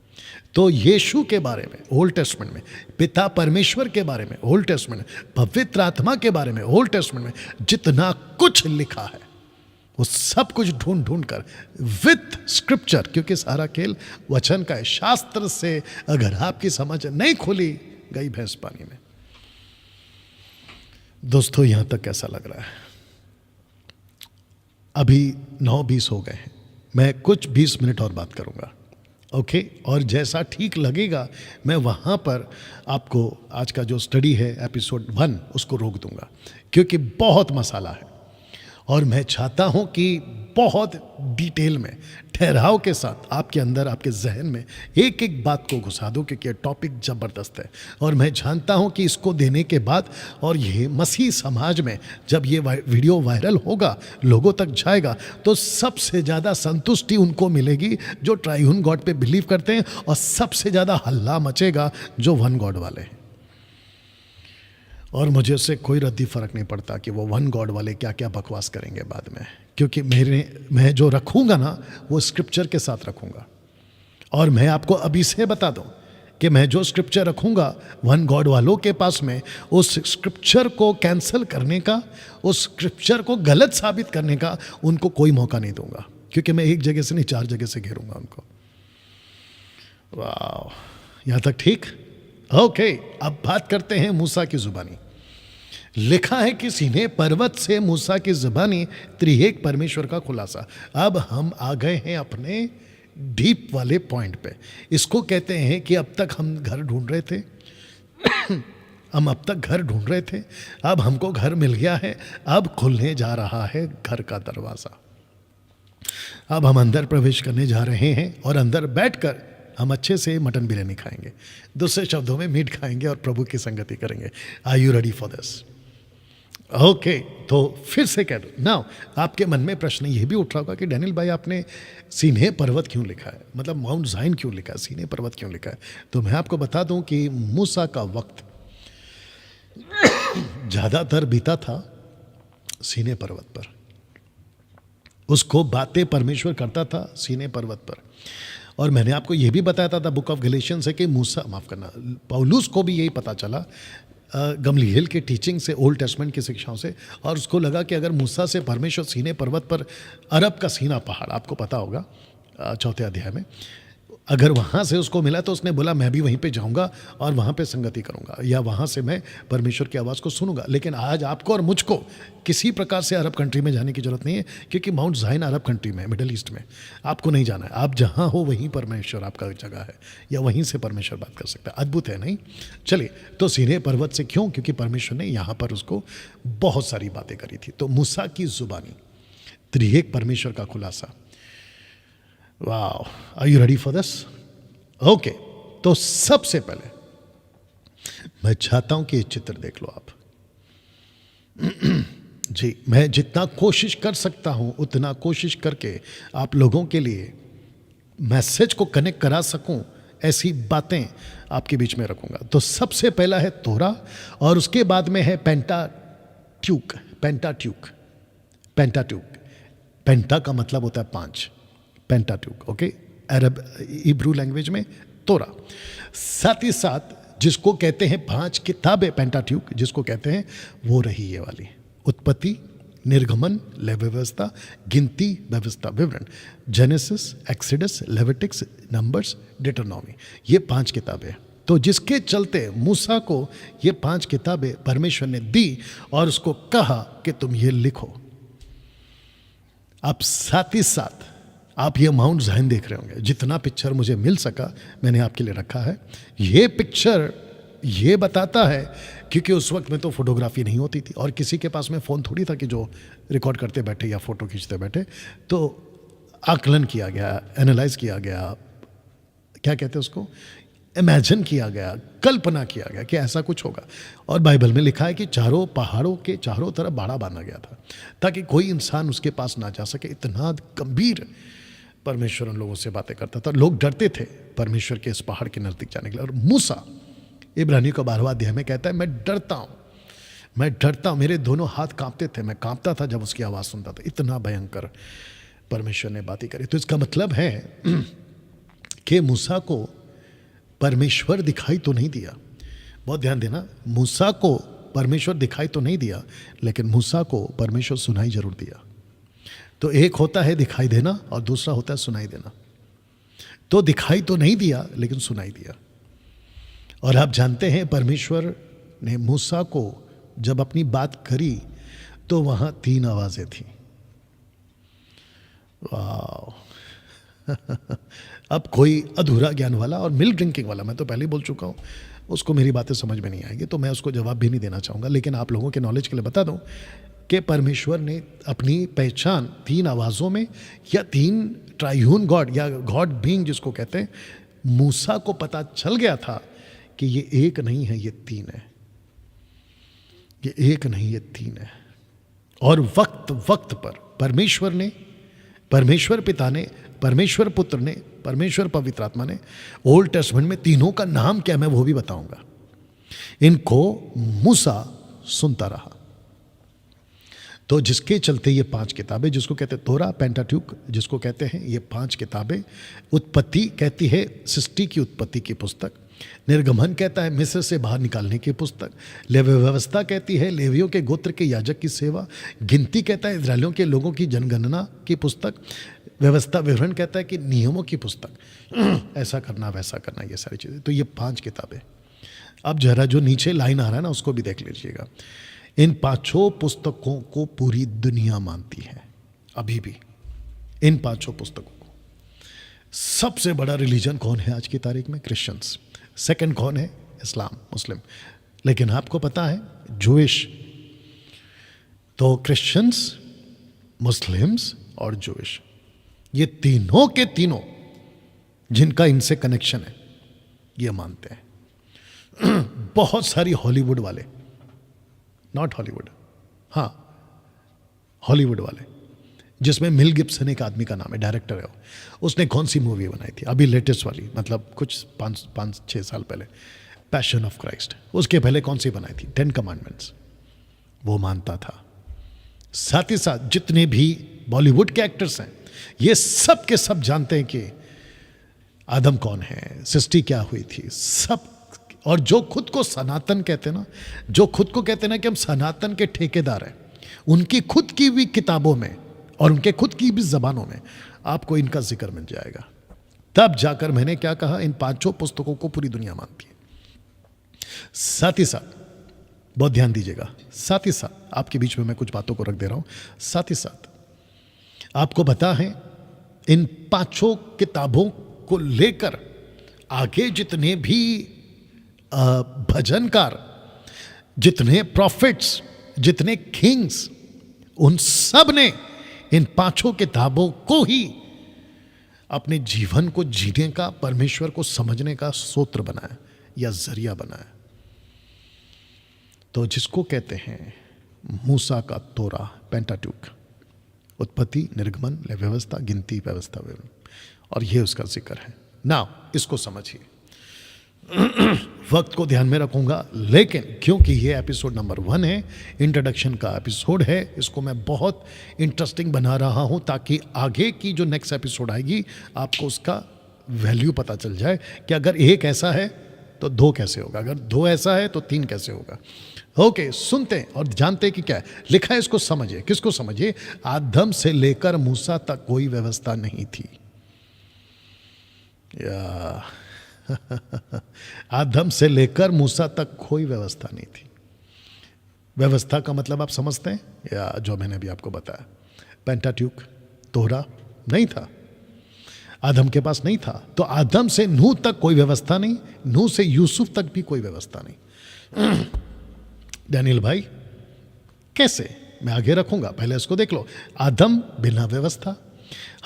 तो यीशु के बारे में ओल्ड टेस्टमेंट में, पिता परमेश्वर के बारे में ओल्ड टेस्टमेंट में, पवित्र आत्मा के बारे में ओल्ड टेस्टमेंट में जितना कुछ लिखा है वो सब कुछ ढूंढ कर विथ स्क्रिप्चर, क्योंकि सारा खेल वचन का है। शास्त्र से अगर आपकी समझ नहीं खुली, गई भैंस पानी में। दोस्तों यहां तक कैसा लग रहा है? अभी 9:20 हो गए हैं, मैं कुछ 20 मिनट और बात करूंगा, ओके। और जैसा ठीक लगेगा मैं वहाँ पर आपको आज का जो स्टडी है एपिसोड 1 उसको रोक दूंगा, क्योंकि बहुत मसाला है और मैं चाहता हूँ कि बहुत डिटेल में ठहराव के साथ आपके अंदर, आपके जहन में एक एक बात को घुसा दूँ, क्योंकि टॉपिक ज़बरदस्त है। और मैं जानता हूँ कि इसको देने के बाद, और ये मसीह समाज में जब ये वीडियो वायरल होगा, लोगों तक जाएगा, तो सबसे ज़्यादा संतुष्टि उनको मिलेगी जो ट्राइयून गॉड पे बिलीव करते हैं, और सबसे ज़्यादा हल्ला मचेगा जो वन गॉड वाले हैं। और मुझे उससे कोई रद्दी फ़र्क नहीं पड़ता कि वो वन गॉड वाले क्या क्या बकवास करेंगे बाद में, क्योंकि मैं जो रखूँगा ना वो स्क्रिप्चर के साथ रखूँगा। और मैं आपको अभी से बता दूँ कि मैं जो स्क्रिप्चर रखूँगा वन गॉड वालों के पास में, उस स्क्रिप्चर को कैंसिल करने का, उस स्क्रिप्चर को गलत साबित करने का उनको कोई मौका नहीं दूंगा, क्योंकि मैं एक जगह से नहीं 4 जगह से घेरूंगा उनको। वाह, यहाँ तक ठीक? ओके, अब बात करते हैं मूसा की जुबानी। लिखा है कि सीने पर्वत से मूसा की जुबानी त्रिएक परमेश्वर का खुलासा। अब हम आ गए हैं अपने डीप वाले पॉइंट पे। इसको कहते हैं कि अब तक हम घर ढूंढ रहे थे, हम अब तक घर ढूंढ रहे थे, अब हमको घर मिल गया है, अब खुलने जा रहा है घर का दरवाज़ा। अब हम अंदर प्रवेश करने जा रहे हैं और अंदर बैठकर हम अच्छे से मटन बिरयानी खाएंगे, दूसरे शब्दों में मीट खाएंगे और प्रभु की संगति करेंगे। Are you ready for this? Okay, तो फिर से कह दो नाउ, आपके मन में प्रश्न ये भी उठ रहा होगा कि डैनियल भाई आपने सीने पर्वत क्यों लिखा है, मतलब माउंट ज़ाइन क्यों लिखा है, सीने पर्वत क्यों लिखा है? तो मैं आपको बता दूं कि मूसा का वक्त ज़्यादातर बीता था सीने पर्वत पर। उसको बातें परमेश्वर करता था सीने पर्वत पर। और मैंने आपको यह भी बताया था बुक ऑफ गलेशियन से कि मूसा, माफ़ करना, पौलुस को भी यही पता चला गमलीएल के टीचिंग से, ओल्ड टेस्टमेंट की शिक्षाओं से, और उसको लगा कि अगर मूसा से परमेश्वर सीने पर्वत पर, अरब का सीना पहाड़ आपको पता होगा 4 अध्याय में, अगर वहाँ से उसको मिला तो उसने बोला मैं भी वहीं पे जाऊँगा और वहाँ पे संगति करूँगा, या वहाँ से मैं परमेश्वर की आवाज़ को सुनूंगा। लेकिन आज आपको और मुझको किसी प्रकार से अरब कंट्री में जाने की जरूरत नहीं है, क्योंकि माउंट ज़ाइन अरब कंट्री में, मिडल ईस्ट में। आपको नहीं जाना है, आप जहाँ हो वहीं परमेश्वर आपका जगह है, या वहीं से परमेश्वर बात कर सकता है। अद्भुत है नहीं? चलिए, तो सीने पर्वत से क्यों? क्योंकि परमेश्वर ने यहाँ पर उसको बहुत सारी बातें करी थी। तो मूसा की जुबानी, त्रिएक परमेश्वर का खुलासा। वाह, are you ready for this? Okay, तो सबसे पहले मैं चाहता हूं कि ये चित्र देख लो आप। जी, मैं जितना कोशिश कर सकता हूं उतना कोशिश करके आप लोगों के लिए मैसेज को कनेक्ट करा सकूं, ऐसी बातें आपके बीच में रखूंगा। तो सबसे पहला है तोरा, और उसके बाद में है पेंटाट्यूक। पेंटाट्यूक, पेंटाट्यूक, पेंटा का मतलब होता है 5, पेंटाट्यूक, ओके, अरब इब्रू लैंग्वेज में तोरा। साथ ही साथ जिसको कहते हैं 5 किताबें, पेंटाट्यूक जिसको कहते हैं, वो रही ये वाली, उत्पत्ति, निर्गमन, लेवी व्यवस्था, गिनती, व्यवस्था, विवरण, जेनेसिस, एक्सोडस, लेविटिक्स, नंबर्स, डिटरनॉमी, ये 5 किताबें। तो जिसके चलते मूसा को ये 5 किताबें परमेश्वर ने दी और उसको कहा कि तुम ये लिखो। अब साथ ही साथ आप ये माउंट ज़ाइन देख रहे होंगे, जितना पिक्चर मुझे मिल सका मैंने आपके लिए रखा है। ये पिक्चर ये बताता है, क्योंकि उस वक्त में तो फोटोग्राफी नहीं होती थी और किसी के पास में फ़ोन थोड़ी था कि जो रिकॉर्ड करते बैठे या फ़ोटो खींचते बैठे। तो आकलन किया गया, एनालाइज किया गया, क्या कहते हैं उसको, इमेजिन किया गया, कल्पना किया गया कि ऐसा कुछ होगा। और बाइबल में लिखा है कि चारों पहाड़ों के चारों तरफ बाड़ा बांधा गया था ताकि कोई इंसान उसके पास ना जा सके। इतना गंभीर परमेश्वर उन लोगों से बातें करता था, लोग डरते थे परमेश्वर के इस पहाड़ के नज़दीक जाने के लिए। और मूसा इब्रानियों का 12वां अध्याय में कहता है, मैं डरता हूँ, मेरे दोनों हाथ कांपते थे, मैं कांपता था जब उसकी आवाज़ सुनता था। इतना भयंकर परमेश्वर ने बातें करी। तो इसका मतलब है कि मूसा को परमेश्वर दिखाई तो नहीं दिया, बहुत ध्यान देना, मूसा को परमेश्वर दिखाई तो नहीं दिया, लेकिन मूसा को परमेश्वर सुनाई जरूर दिया। तो एक होता है दिखाई देना और दूसरा होता है सुनाई देना। तो दिखाई तो नहीं दिया लेकिन सुनाई दिया। और आप जानते हैं परमेश्वर ने मूसा को जब अपनी बात करी तो वहां 3 आवाजें थी। वाह अब कोई अधूरा ज्ञान वाला और मिल्क ड्रिंकिंग वाला, मैं तो पहले ही बोल चुका हूँ, उसको मेरी बातें समझ में नहीं आएगी, तो मैं उसको जवाब भी नहीं देना चाहूँगा। लेकिन आप लोगों के नॉलेज के लिए बता दूँ कि परमेश्वर ने अपनी पहचान 3 आवाज़ों में, या 3 ट्राइयून गॉड या गॉड बीइंग जिसको कहते हैं, मूसा को पता चल गया था कि ये एक नहीं है, ये 3 है, ये एक नहीं, ये 3 है। और वक्त वक्त पर परमेश्वर ने, परमेश्वर पिता ने, परमेश्वर पुत्र ने, परमेश्वर पवित्र आत्मा ने, ओल्ड टेस्टमेंट में तीनों का नाम क्या मैं वो भी बताऊंगा। इनको मूसा सुनता रहा। तो जिसके चलते ये 5 किताबें, जिसको कहते हैं तोरा, पेंटाट्यूक जिसको कहते हैं, ये 5 किताबें, उत्पत्ति कहती है सृष्टि की उत्पत्ति की पुस्तक, निर्गमन कहता है मिस्र से बाहर निकालने की पुस्तक, लेवी व्यवस्था कहती है लेवियों के गोत्र के याजक की सेवा, गिनती कहता है इजरायलियों के लोगों की जनगणना की पुस्तक, व्यवस्था विवरण कहता है कि नियमों की पुस्तक, ऐसा करना वैसा करना, ये सारी चीज़ें। तो ये 5 किताबें। अब जरा जो नीचे लाइन आ रहा है ना उसको भी देख लीजिएगा। इन 5 पुस्तकों को पूरी दुनिया मानती है अभी भी, इन 5 पुस्तकों को। सबसे बड़ा रिलीजन कौन है आज की तारीख में? क्रिश्चियंस। सेकंड कौन है? इस्लाम, मुस्लिम। लेकिन आपको पता है जूइश, तो क्रिश्चियंस, मुस्लिम्स और जूइश, ये तीनों के तीनों जिनका इनसे कनेक्शन है ये मानते हैं। बहुत सारी हॉलीवुड वाले, नॉट हॉलीवुड, हाँ हॉलीवुड वाले, जिसमें मिल गिब्सन एक आदमी का नाम है, डायरेक्टर है वो। उसने कौन सी मूवी बनाई थी अभी लेटेस्ट वाली, मतलब कुछ 5-6 साल पहले, पैशन ऑफ क्राइस्ट। उसके पहले कौन सी बनाई थी, 10 कमांडमेंट्स, वो मानता था। साथ ही साथ जितने भी बॉलीवुड के एक्टर्स हैं ये सब के सब जानते हैं कि आदम कौन है, सृष्टि क्या हुई थी, सब। और जो खुद को सनातन कहते हैं ना, जो खुद को कहते हैं ना कि हम सनातन के ठेकेदार हैं, उनकी खुद की भी किताबों में और उनके खुद की भी जबानों में आपको इनका जिक्र मिल जाएगा। तब जाकर मैंने क्या कहा, इन 5 पुस्तकों को पूरी दुनिया मानती है। साथ ही साथ बहुत ध्यान दीजिएगा, साथ ही साथ आपके बीच में मैं कुछ बातों को रख दे रहा हूं। साथ ही साथ आपको पता है इन 5 किताबों को लेकर आगे जितने भी भजनकार, जितने प्रॉफिट्स, जितने किंग्स, उन सब ने इन 5 किताबों को ही अपने जीवन को जीने का, परमेश्वर को समझने का सूत्र बनाया या जरिया बनाया। तो जिसको कहते हैं मूसा का तोरा, पेंटाट्यूक, उत्पत्ति, निर्गमन, व्यवस्था, गिनती, व्यवस्था, और ये उसका जिक्र है। नाउ इसको समझिए। वक्त को ध्यान में रखूंगा, लेकिन क्योंकि ये एपिसोड नंबर 1 है, इंट्रोडक्शन का एपिसोड है, इसको मैं बहुत इंटरेस्टिंग बना रहा हूं ताकि आगे की जो नेक्स्ट एपिसोड आएगी आपको उसका वैल्यू पता चल जाए कि अगर एक ऐसा है तो 2 कैसे होगा, अगर 2 ऐसा है तो 3 कैसे होगा। ओके, सुनते हैं और जानते हैं कि क्या है लिखा है, इसको समझिए। किसको समझिए? आदम से लेकर मूसा तक कोई व्यवस्था नहीं थी। या आदम से लेकर मूसा तक कोई व्यवस्था नहीं थी। व्यवस्था का मतलब आप समझते हैं, या जो मैंने अभी आपको बताया, पेंटाट्यूक, तोरा नहीं था, आदम के पास नहीं था। तो आदम से नूह तक कोई व्यवस्था नहीं, नूह से यूसुफ तक भी कोई व्यवस्था नहीं। डैनियल भाई कैसे? मैं आगे रखूंगा, पहले इसको देख लो। आदम बिना व्यवस्था,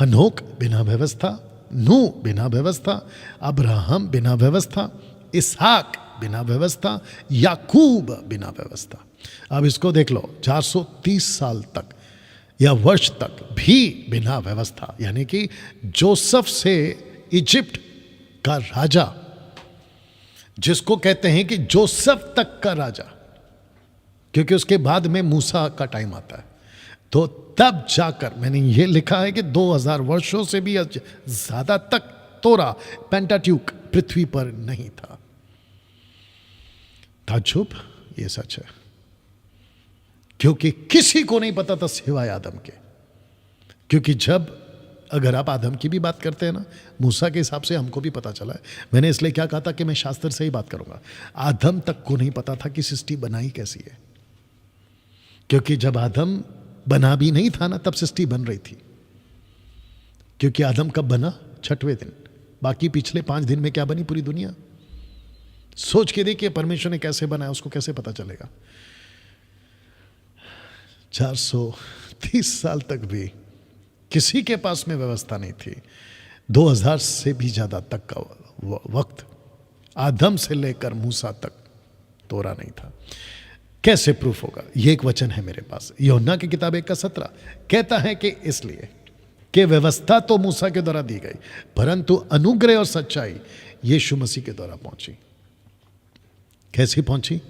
हनोक बिना व्यवस्था, नूह बिना व्यवस्था, अब्राहम बिना व्यवस्था, इसहाक बिना व्यवस्था, याकूब बिना व्यवस्था। अब इसको देख लो, 430 साल तक या वर्ष तक भी बिना व्यवस्था, यानी कि जोसेफ से इजिप्ट का राजा, जिसको कहते हैं कि जोसेफ तक का राजा, क्योंकि उसके बाद में मूसा का टाइम आता है, तो तब जाकर मैंने ये लिखा है कि 2000 वर्षों से भी ज्यादा तक तोरा, पेंटाट्यूक पृथ्वी पर नहीं था। ताज्जुब, ये सच है, क्योंकि किसी को नहीं पता था सिवाय आदम के। क्योंकि जब अगर आप आदम की भी बात करते हैं ना, मूसा के हिसाब से हमको भी पता चला है। मैंने इसलिए क्या कहा था कि मैं शास्त्र से ही बात करूंगा। आदम तक को नहीं पता था कि सृष्टि बनाई कैसी है, क्योंकि जब आदम बना भी नहीं था ना, तब सृष्टि बन रही थी। क्योंकि आदम कब बना? 6वें दिन। बाकी पिछले 5 दिन में क्या बनी पूरी दुनिया? सोच के देखिए परमेश्वर ने कैसे बनाया, उसको कैसे पता चलेगा? 430 साल तक भी किसी के पास में व्यवस्था नहीं थी। 2000 से भी ज्यादा तक का वक्त आदम से लेकर मूसा तक तोरा नहीं था। कैसे प्रूफ होगा? ये एक वचन है मेरे पास, यूहन्ना की किताब 1:17 कहता है कि इसलिए कि व्यवस्था तो मूसा के द्वारा दी गई, परंतु अनुग्रह और सच्चाई यीशु मसीह के द्वारा पहुंची। कैसी पहुंची?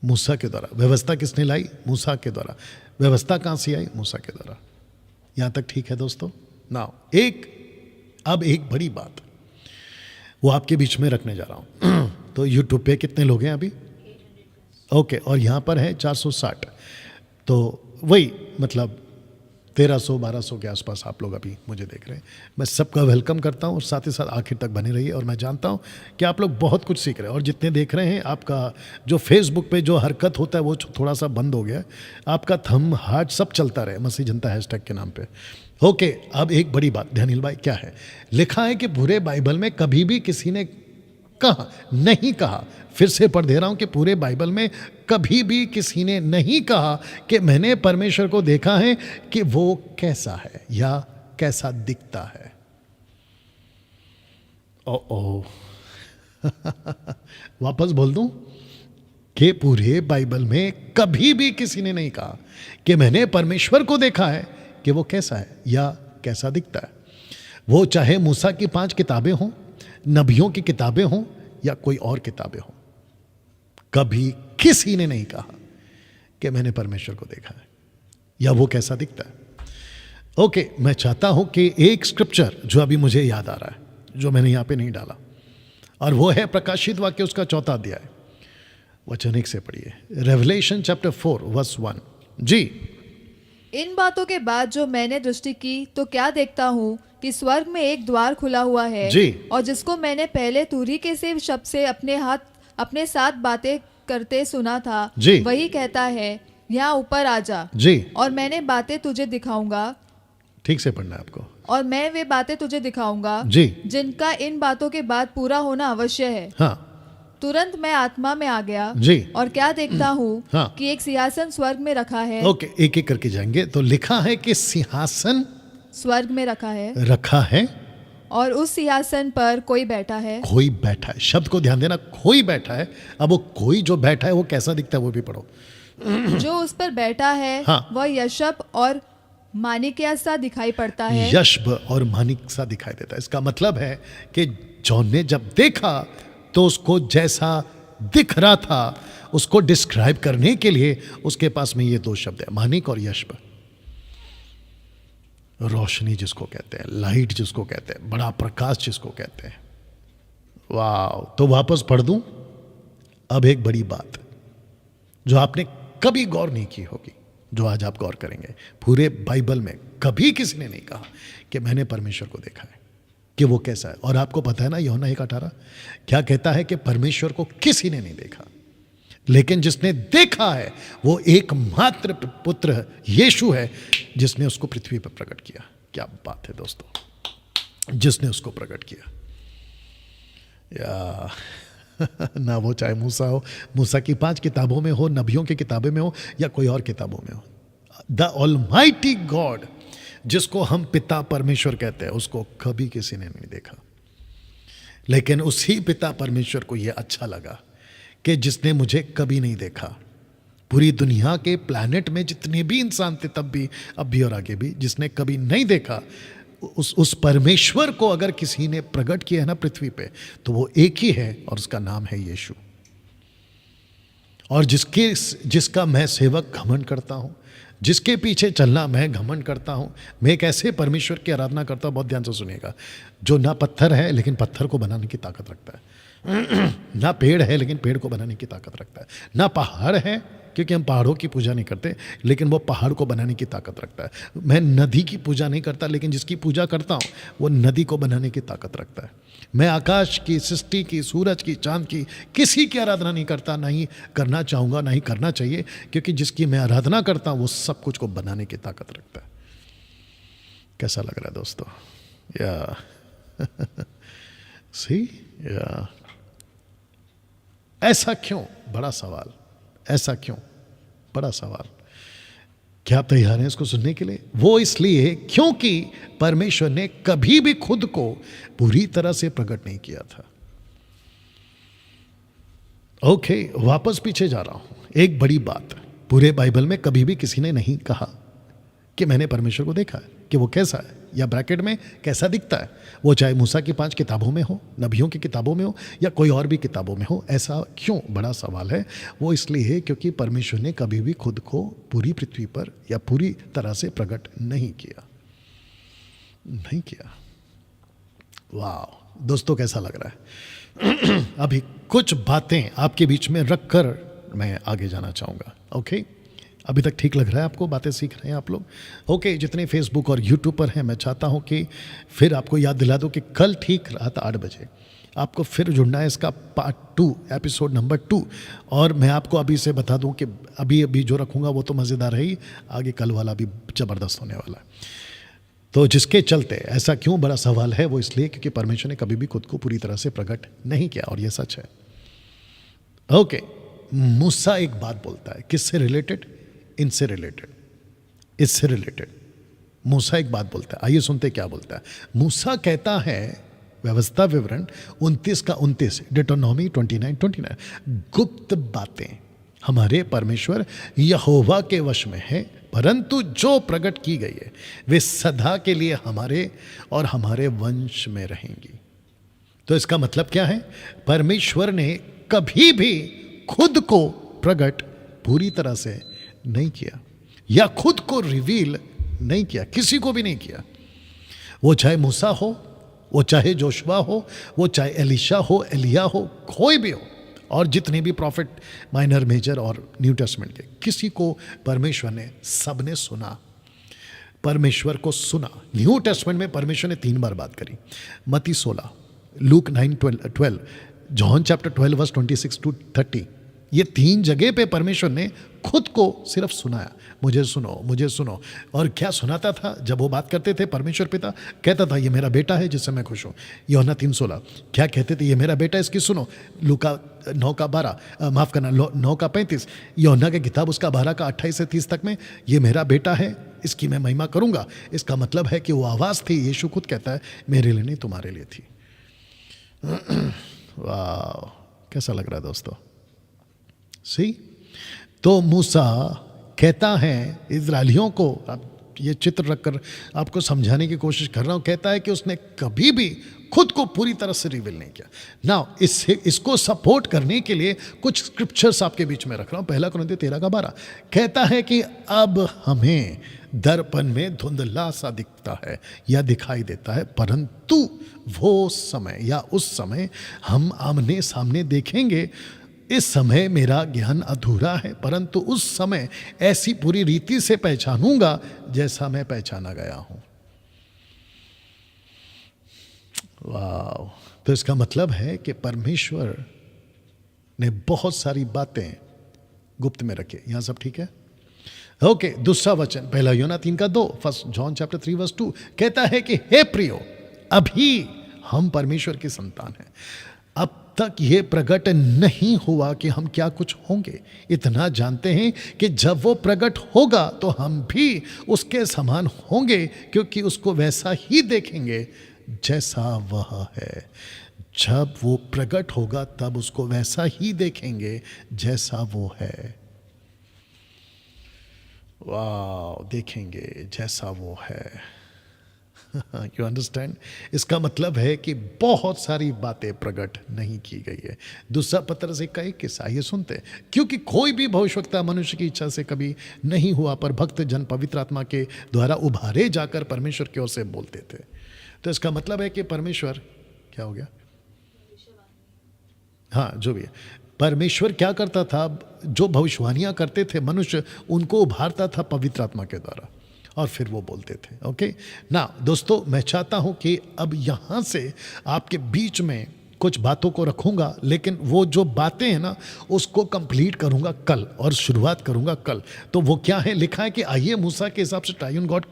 मूसा के द्वारा। व्यवस्था किसने लाई? मूसा के द्वारा। व्यवस्था कहां से आई? मूसा के द्वारा। यहां तक ठीक है दोस्तों? नाउ अब एक बड़ी बात वो आपके बीच में रखने जा रहा हूं। तो यूट्यूब पे कितने लोग हैं अभी? ओके, और यहां पर है 460, तो वही मतलब 1300-1200 के आसपास आप लोग अभी मुझे देख रहे हैं। मैं सबका वेलकम करता हूं और साथ ही साथ आखिर तक बने रहिए। और मैं जानता हूं कि आप लोग बहुत कुछ सीख रहे हैं, और जितने देख रहे हैं, आपका जो फेसबुक पे जो हरकत होता है वो थोड़ा सा बंद हो गया है। आपका थंब, हार्ट सब चलता रहे मसीह जनता हैशटैग के नाम पे। ओके, अब एक बड़ी बात ध्यानिल भाई क्या है? लिखा है कि पूरे बाइबल में कभी भी किसी ने कहा, नहीं कहा। फिर से पढ़ दे रहा हूं कि पूरे बाइबल में कभी भी किसी ने नहीं कहा कि मैंने परमेश्वर को देखा है कि वो कैसा है या कैसा दिखता है। ओ वापस बोल दूं कि पूरे बाइबल में कभी भी किसी ने नहीं कहा कि मैंने परमेश्वर को देखा है कि वो कैसा है या कैसा दिखता है। वो चाहे मूसा की 5 किताबें हों, नबियों की किताबें हों या कोई और किताबें हों, कभी किसी ने नहीं कहा कि मैंने परमेश्वर को देखा है या वो कैसा दिखता है। ओके, मैं चाहता हूं कि एक स्क्रिप्चर जो अभी मुझे याद आ रहा है, जो मैंने यहां पे नहीं डाला, और वो है प्रकाशित वाक्य उसका 4 अध्याय, वचन 1 से पढ़िए। Revelation chapter 4 verse 1। जी। इन बातों के बाद जो मैंने दृष्टि की तो क्या देखता हूँ कि स्वर्ग में एक द्वार खुला हुआ है, जी। और जिसको मैंने पहले तुरी के से शब्द से अपने साथ बातें करते सुना था, जी। वही कहता है, यहाँ ऊपर आ जा, जी। और मैंने बातें तुझे दिखाऊंगा, ठीक से पढ़ना है आपको। और मैं वे बातें तुझे दिखाऊंगा जी। जिनका इन बातों के बाद पूरा होना अवश्य है। हाँ। तुरंत मैं आत्मा में आ गया, जी। और क्या देखता हूँ हाँ। कि एक सिंहासन स्वर्ग में रखा है। ओके, एक एक करके जाएंगे। तो लिखा है कि सिंहासन स्वर्ग में रखा है, रखा है, और उस सिंहासन पर कोई बैठा है। कोई बैठा है। शब्द को ध्यान देना, कोई बैठा है। अब वो कोई जो बैठा है वो कैसा दिखता है वो भी पढ़ो। जो उस पर बैठा है, हाँ। वह यशब और माणिक्य सा दिखाई पड़ता है। यशब और मानिक सा दिखाई देता है। इसका मतलब है कि जॉन ने जब देखा तो उसको जैसा दिख रहा था उसको डिस्क्राइब करने के लिए उसके पास में ये 2 शब्द है, मानिक और यशब। रोशनी जिसको कहते हैं, लाइट जिसको कहते हैं, बड़ा प्रकाश जिसको कहते हैं। वाह। तो वापस पढ़ दूं। अब एक बड़ी बात जो आपने कभी गौर नहीं की होगी, जो आज आप गौर करेंगे। पूरे बाइबल में कभी किसी ने नहीं कहा कि मैंने परमेश्वर को देखा है कि वो कैसा है। और आपको पता है ना, यूहन्ना 1:18 क्या कहता है कि परमेश्वर को किसी ने नहीं देखा, लेकिन जिसने देखा है वो एकमात्र पुत्र यीशु है, जिसने उसको पृथ्वी पर प्रकट किया। क्या बात है दोस्तों, जिसने उसको प्रकट किया। या ना वो चाहे मूसा हो, मूसा की 5 किताबों में हो, नबियों की किताबों में हो या कोई और किताबों में हो, द ऑलमाइटी गॉड जिसको हम पिता परमेश्वर कहते हैं, उसको कभी किसी ने नहीं देखा। लेकिन उसी पिता परमेश्वर को यह अच्छा लगा कि जिसने मुझे कभी नहीं देखा, पूरी दुनिया के प्लैनेट में जितने भी इंसान थे तब भी, अब भी और आगे भी, जिसने कभी नहीं देखा, उस परमेश्वर को अगर किसी ने प्रकट किया है ना पृथ्वी पे, तो वो एक ही है और उसका नाम है यीशु। और जिसका मैं सेवक घमंड करता हूं, जिसके पीछे चलना मैं घमंड करता हूं। मैं एक ऐसे परमेश्वर की आराधना करता हूं, बहुत ध्यान से सुनिएगा, जो ना पत्थर है लेकिन पत्थर को बनाने की ताकत रखता है, ना पेड़ है लेकिन पेड़ को बनाने की ताकत रखता है, ना पहाड़ है क्योंकि हम पहाड़ों की पूजा नहीं करते, लेकिन वो पहाड़ को बनाने की ताकत रखता है। मैं नदी की पूजा नहीं करता, लेकिन जिसकी पूजा करता हूँ वो नदी को बनाने की ताकत रखता है। मैं आकाश की, सृष्टि की, सूरज की, चांद की, किसी की आराधना नहीं करता, ना ही करना चाहूँगा, ना ही करना चाहिए, क्योंकि जिसकी मैं आराधना करता हूँ वो सब कुछ को बनाने की ताकत रखता है। कैसा लग रहा है दोस्तों? या सी या ऐसा क्यों? बड़ा सवाल। ऐसा क्यों? बड़ा सवाल। क्या आप तैयार हैं इसको सुनने के लिए? वो इसलिए क्योंकि परमेश्वर ने कभी भी खुद को पूरी तरह से प्रकट नहीं किया था। ओके, वापस पीछे जा रहा हूं। एक बड़ी बात, पूरे बाइबल में कभी भी किसी ने नहीं कहा कि मैंने परमेश्वर को देखा है कि वो कैसा है, या ब्रैकेट में कैसा दिखता है। वो चाहे मूसा की 5 किताबों में हो, नबियों की किताबों में हो या कोई और भी किताबों में हो। ऐसा क्यों? बड़ा सवाल है। वो इसलिए क्योंकि परमेश्वर ने कभी भी खुद को पूरी पृथ्वी पर या पूरी तरह से प्रकट नहीं किया। नहीं किया। वाह दोस्तों, कैसा लग रहा है? अभी कुछ बातें आपके बीच में रखकर मैं आगे जाना चाहूँगा। ओके, अभी तक ठीक लग रहा है आपको? बातें सीख रहे हैं आप लोग? ओके, जितने फेसबुक और यूट्यूब पर हैं, मैं चाहता हूं कि फिर आपको याद दिला दूं कि कल ठीक रात 8 बजे आपको फिर जुड़ना है इसका पार्ट 2, एपिसोड नंबर 2। और मैं आपको अभी से बता दूं कि अभी जो रखूंगा वो तो मज़ेदार है ही, आगे कल वाला भी ज़बरदस्त होने वाला है। तो जिसके चलते ऐसा क्यों बड़ा सवाल है, वो इसलिए क्योंकि परमेश्वर ने कभी भी खुद को पूरी तरह से प्रकट नहीं किया, और ये सच है। ओके, मूसा एक बात बोलता है, किससे रिलेटेड? इनसे रिलेटेड, इससे रिलेटेड। मूसा एक बात बोलता है, आइए सुनते क्या बोलता है। मूसा कहता है, व्यवस्था विवरण 29 डिटोनॉमी 29 गुप्त बातें हमारे परमेश्वर यहोवा के वश में है, परंतु जो प्रकट की गई है वे सदा के लिए हमारे और हमारे वंश में रहेंगी। तो इसका मतलब क्या है? परमेश्वर ने कभी भी खुद को प्रकट पूरी तरह से नहीं किया, या खुद को रिवील नहीं किया, किसी को भी नहीं किया। वो चाहे मूसा हो, वो चाहे जोशुआ हो, वो चाहे एलिशा हो, एलिया हो, कोई भी हो, और जितने भी प्रॉफिट माइनर मेजर और न्यू टेस्टमेंट के, किसी को परमेश्वर ने, सबने सुना, परमेश्वर को सुना। न्यू टेस्टमेंट में परमेश्वर ने 3 बार बात करी, मत्ती 16, Luke 9:12, John chapter 12 verse 26 to 30। ये 3 जगह पे परमेश्वर ने खुद को सिर्फ सुनाया, मुझे सुनो, मुझे सुनो। और क्या सुनाता था? जब वो बात करते थे, परमेश्वर पिता कहता था ये मेरा बेटा है जिससे मैं खुश हूँ, यूहन्ना 3:16। क्या कहते थे? ये मेरा बेटा, इसकी सुनो, लूका 9:12, माफ़ करना 9:35, यूहन्ना की किताब उसका 12:28 से 30 तक में, ये मेरा बेटा है, इसकी मैं महिमा करूँगा। इसका मतलब है कि वो आवाज़ थी, यीशु खुद कहता है, मेरे लिए नहीं तुम्हारे लिए थी। वाह, कैसा लग रहा है दोस्तों? सी, तो मूसा कहता है इजरायलियों को, अब ये चित्र रखकर आपको समझाने की कोशिश कर रहा हूं, कहता है कि उसने कभी भी खुद को पूरी तरह से रिवील नहीं किया। नाउ इसको सपोर्ट करने के लिए कुछ स्क्रिप्चर्स आपके बीच में रख रहा हूं। 1 कुरिन्थियों 13:12 कहता है कि अब हमें दर्पण में धुंधला सा दिखता है या दिखाई देता है, परंतु वो समय या उस समय हम आमने सामने देखेंगे। इस समय मेरा ज्ञान अधूरा है, परंतु उस समय ऐसी पूरी रीति से पहचानूंगा जैसा मैं पहचाना गया हूं। वाह! तो इसका मतलब है कि परमेश्वर ने बहुत सारी बातें गुप्त में रखी। यहां सब ठीक है? ओके, दूसरा वचन 1 यूहन्ना 3:2, 1 जॉन चैप्टर 3 वर्स 2 कहता है कि हे प्रियो, अभी हम परमेश्वर की संतान हैं, अब तक ये प्रकट नहीं हुआ कि हम क्या कुछ होंगे। इतना जानते हैं कि जब वो प्रकट होगा तो हम भी उसके समान होंगे, क्योंकि उसको वैसा ही देखेंगे जैसा वह है। जब वो प्रकट होगा तब उसको वैसा ही देखेंगे जैसा वो है। वाह, देखेंगे जैसा वो है। You understand? इसका मतलब है कि बहुत सारी बातें प्रकट नहीं की गई है। दूसरा पत्रस 1:21, आइए सुनते हैं। क्योंकि कोई भी भविष्यवक्ता मनुष्य की इच्छा से कभी नहीं हुआ, पर भक्त जन पवित्र आत्मा के द्वारा उभारे जाकर परमेश्वर की ओर से बोलते थे। तो इसका मतलब है कि परमेश्वर, क्या हो गया? हाँ, जो भी है, परमेश्वर क्या करता था? जो भविष्यवाणियां करते थे मनुष्य, उनको उभारता था पवित्र आत्मा के द्वारा, और फिर वो बोलते थे। ओके ना दोस्तों, मैं चाहता हूं कि अब यहां से आपके बीच में कुछ बातों को रखूंगा, लेकिन वो जो बातें हैं ना, उसको कंप्लीट करूंगा कल, और शुरुआत करूंगा कल। तो वो क्या है? लिखा है कि आइए मूसा के हिसाब से ट्राइयून गॉड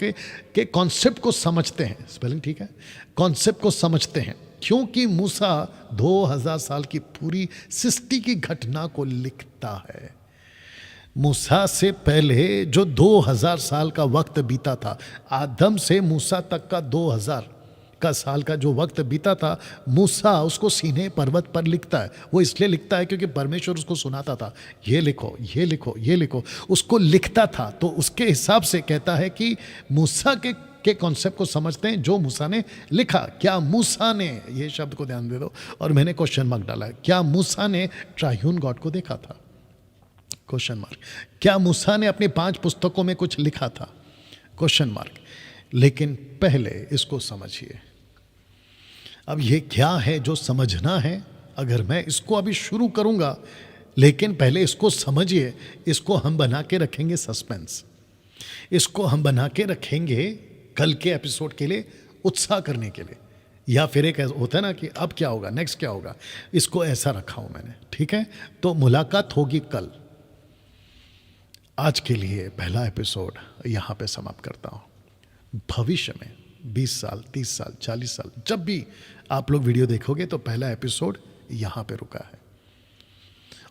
के कॉन्सेप्ट को समझते हैं। स्पेलिंग ठीक है? कॉन्सेप्ट को समझते हैं, क्योंकि मूसा 2000 साल की पूरी सृष्टि की घटना को लिखता है। मूसा से पहले जो 2000 साल का वक्त बीता था, आदम से मूसा तक का 2000 का साल का जो वक्त बीता था, मूसा उसको सीने पर्वत पर लिखता है। वो इसलिए लिखता है क्योंकि परमेश्वर उसको सुनाता था, ये लिखो, ये लिखो, ये लिखो, उसको लिखता था। तो उसके हिसाब से कहता है कि मूसा के कॉन्सेप्ट को समझते हैं जो मूसा ने लिखा। क्या मूसा ने, ये शब्द को ध्यान दे दो, और मैंने क्वेश्चन मार्क डाला है, क्या मूसा ने ट्राइयून गॉड को देखा था? Question mark. क्या मूसा ने अपनी 5 पुस्तकों में कुछ लिखा था? Question mark. लेकिन पहले इसको समझिए। अब ये क्या है जो समझना है? अगर मैं इसको अभी शुरू करूंगा, लेकिन पहले इसको समझिए। इसको हम बना के रखेंगे सस्पेंस, इसको हम बना के रखेंगे कल के एपिसोड के लिए उत्साह करने के लिए, या फिर एक होता है ना कि अब क्या होगा, नेक्स्ट क्या होगा, इसको ऐसा रखा हूं मैंने। ठीक है, तो मुलाकात होगी कल। आज के लिए पहला एपिसोड यहां पे समाप्त करता हूं। भविष्य में 20 साल, 30 साल, 40 साल, जब भी आप लोग वीडियो देखोगे तो पहला एपिसोड यहाँ पे रुका है।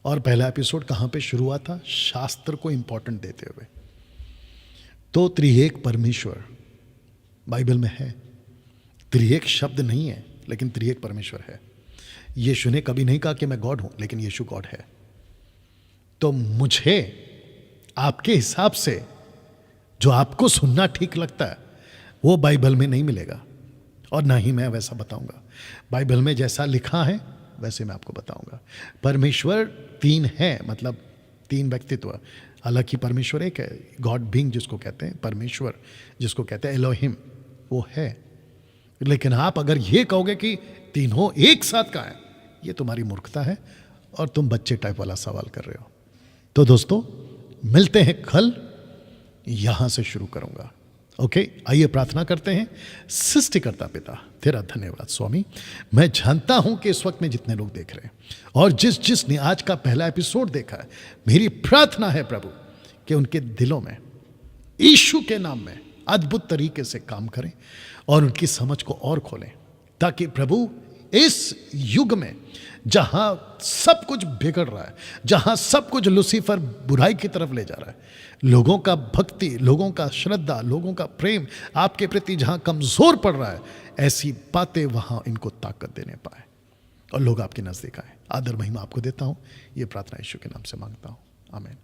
और पहला एपिसोड कहाँ पे शुरू हुआ था? शास्त्र को इंपॉर्टेंट देते हुए। तो त्रिएक परमेश्वर बाइबल में है। त्रिएक शब्द नहीं है, लेकिन त्रिएक परमेश्वर है। यीशु ने कभी नहीं कहा कि मैं गॉड हूं, लेकिन यीशु गॉड है। तो मुझे आपके हिसाब से जो आपको सुनना ठीक लगता है वो बाइबल में नहीं मिलेगा, और ना ही मैं वैसा बताऊंगा। बाइबल में जैसा लिखा है वैसे मैं आपको बताऊंगा। परमेश्वर तीन है, मतलब तीन व्यक्तित्व। हालांकि परमेश्वर एक है, गॉड बीइंग जिसको कहते हैं, परमेश्वर जिसको कहते हैं एलोहिम, वो है। लेकिन आप अगर ये कहोगे कि तीनों एक साथ का है, ये तुम्हारी मूर्खता है और तुम बच्चे टाइप वाला सवाल कर रहे हो। तो दोस्तों मिलते हैं कल, यहां से शुरू करूंगा। ओके, आइए प्रार्थना करते हैं। सृष्टिकर्ता पिता, तेरा धन्यवाद स्वामी। मैं जानता हूं कि इस वक्त में जितने लोग देख रहे हैं और जिसने आज का पहला एपिसोड देखा है, मेरी प्रार्थना है प्रभु कि उनके दिलों में यीशु के नाम में अद्भुत तरीके से काम करें और उनकी समझ को और खोलें, ताकि प्रभु इस युग में जहां सब कुछ बिगड़ रहा है, जहां सब कुछ लूसीफर बुराई की तरफ ले जा रहा है, लोगों का भक्ति, लोगों का श्रद्धा, लोगों का प्रेम आपके प्रति जहां कमजोर पड़ रहा है, ऐसी बातें वहां इनको ताकत देने पाए और लोग आपके नजदीक आए। आदर महिमा आपको देता हूं, ये प्रार्थना यीशु के नाम से मांगता हूं, आमीन।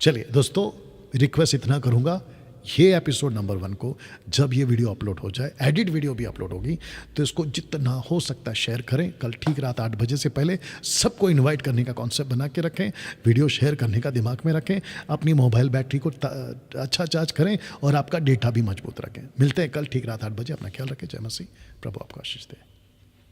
चलिए दोस्तों, रिक्वेस्ट इतना करूंगा, ये एपिसोड नंबर 1 को जब ये वीडियो अपलोड हो जाए, एडिट वीडियो भी अपलोड होगी, तो इसको जितना हो सकता है शेयर करें। कल ठीक रात 8 बजे से पहले सबको इनवाइट करने का कॉन्सेप्ट बना के रखें, वीडियो शेयर करने का दिमाग में रखें, अपनी मोबाइल बैटरी को अच्छा चार्ज करें और आपका डेटा भी मजबूत रखें। मिलते हैं कल ठीक रात 8 बजे। अपना ख्याल रखें। जय मसीह। प्रभु आपको आशीष दे।